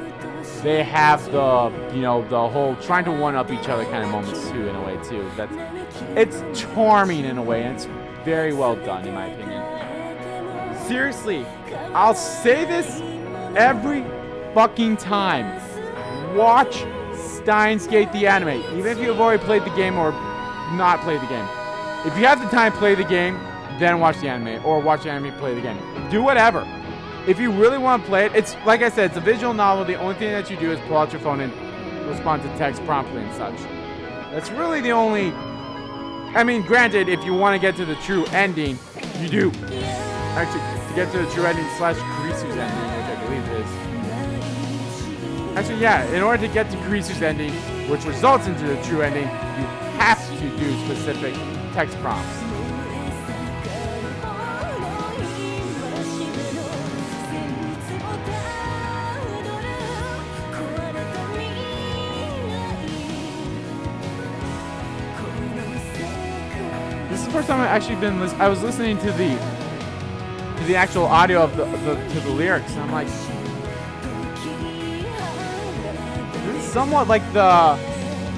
Speaker 1: you know, the whole trying to one-up each other kind of moments too, in a way too. It's charming in a way, and it's very well done in my opinion. Seriously, I'll say this every fucking time. Watch Steins Gate the anime, even if you've already played the game or not played the game. If you have the time, play the game, then watch the anime, or watch the anime, play the game. Do whatever. If you really want to play it, it's like I said, it's a visual novel. The only thing that you do is pull out your phone and respond to text promptly and such. That's really the only. I mean, granted, if you want to get to the true ending, you do. Actually, to get to the true ending / Kurisu's ending, which I believe is. Actually, yeah, in order to get to Kurisu's ending, which results into the true ending, you have to do specific text prompts. This is the first time I've actually been I was listening to the actual audio of the lyrics, and I'm like,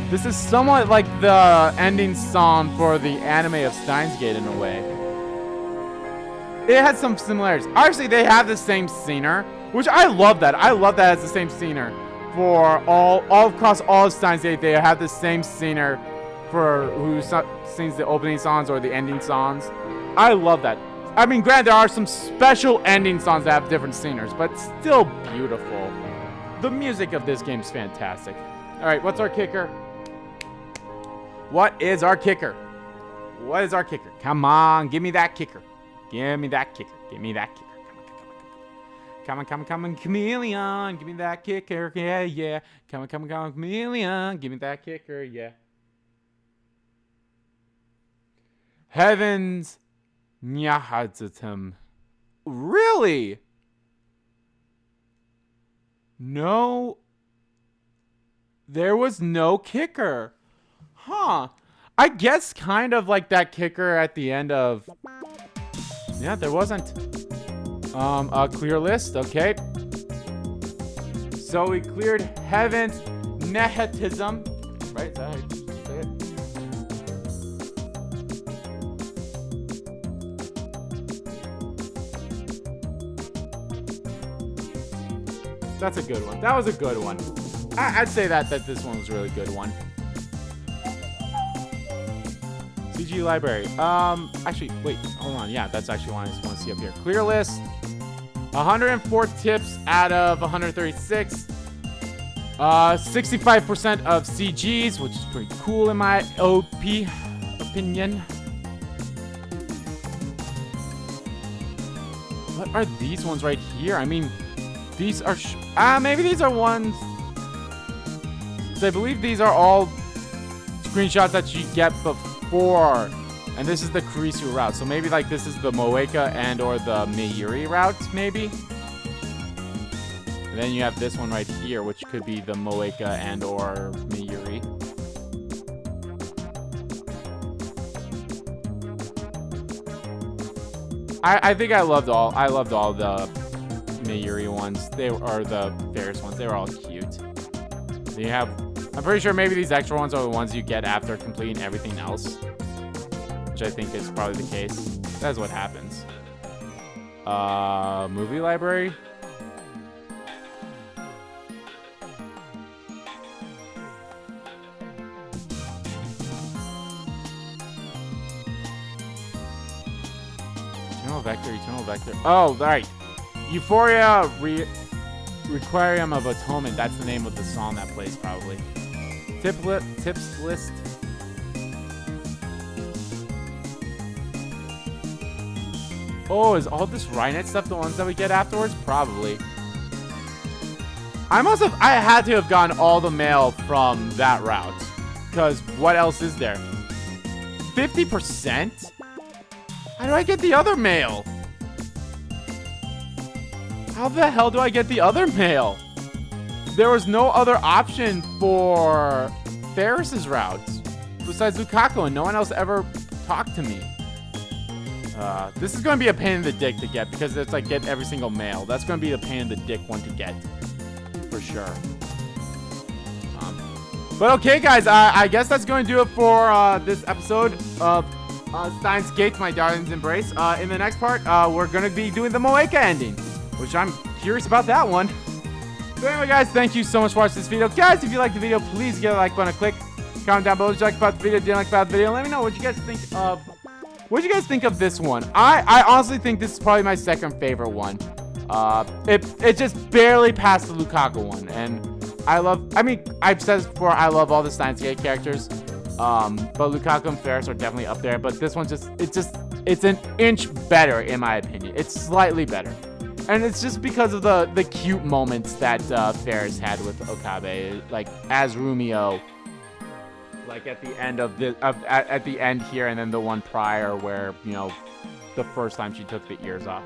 Speaker 1: this is somewhat like the ending song for the anime of Steins Gate in a way. It has some similarities. Obviously, they have the same singer, which I love that. I love that it's the same singer for all across all of Steins Gate. They have the same singer for who sings the opening songs or the ending songs. I love that. I mean, granted, there are some special ending songs that have different singers, but still beautiful. The music of this game is fantastic. All right, what's our kicker? What is our kicker? What is our kicker? Come on, give me that kicker. Give me that kicker. Give me that kicker. Come on, chameleon. Give me that kicker. Yeah, yeah. Come on, chameleon. Give me that kicker. Yeah. Heavens, Nehusthah-Let. Really? No. There was no kicker. Huh. I guess kind of like that kicker at the end of... Yeah, there wasn't. A clear list. Okay. So we cleared Heaven's Nepotism. Right? Is that how you say it? That's a good one. That was a good one. I'd say that this one was a really good one. CG library. Actually, wait, hold on. Yeah, that's actually one I just want to see up here. Clear list. 104 tips out of 136. 65% of CGs, which is pretty cool in my opinion. What are these ones right here? I mean, these are maybe these are ones. So I believe these are all screenshots that you get before, and this is the Kurisu route. So maybe like this is the Moeka and or the Meiyuri route, maybe. And then you have this one right here, which could be the Moeka and or Meiyuri. I think I loved all the Meiyuri ones. They are the Ferris ones. They were all cute. You have, I'm pretty sure maybe these extra ones are the ones you get after completing everything else, which I think is probably the case. That's what happens. Movie library. Eternal Vector. Oh, right. Euphoria Requiem of Atonement. That's the name of the song that plays, probably. Tips list. Oh, is all this Rhinet stuff the ones that we get afterwards? Probably. I had to have gotten all the mail from that route. Because what else is there? 50%? How do I get the other mail? How the hell do I get the other mail? There was no other option for Ferris's routes. Besides Lukaku, and no one else ever talked to me. This is going to be a pain in the dick to get because it's like get every single mail. That's going to be the pain in the dick one to get. For sure. But okay, guys, I guess that's going to do it for this episode of Steins Gate, My Darling's Embrace. In the next part, we're going to be doing the Moeka ending, which I'm curious about that one. So anyway, guys, thank you so much for watching this video. Guys, if you liked the video, please give a like button a click. Comment down below what you like about the video, didn't like about the video. Let me know what you guys think of. What do you guys think of this one? I honestly think this is probably my second favorite one. It just barely passed the Lukaku one, and I've said this before, I love all the Steins Gate characters. But Lukaku and Ferris are definitely up there, but this one it's an inch better in my opinion. It's slightly better. And it's just because of the cute moments that Ferris had with Okabe, like as Rumio, like at the end at the end here, and then the one prior where, you know, the first time she took the ears off.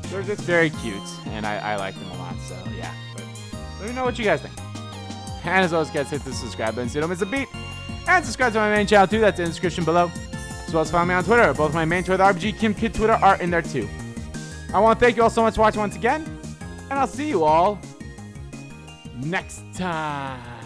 Speaker 1: They're just very cute, and I like them a lot. So yeah, but let me know what you guys think. And as always, guys, hit the subscribe button so you don't miss a beat. And subscribe to my main channel too. That's in the description below. As well as follow me on Twitter. Both my main Twitter, the RPG Kim Kid Twitter, are in there too. I want to thank you all so much for watching once again, and I'll see you all next time.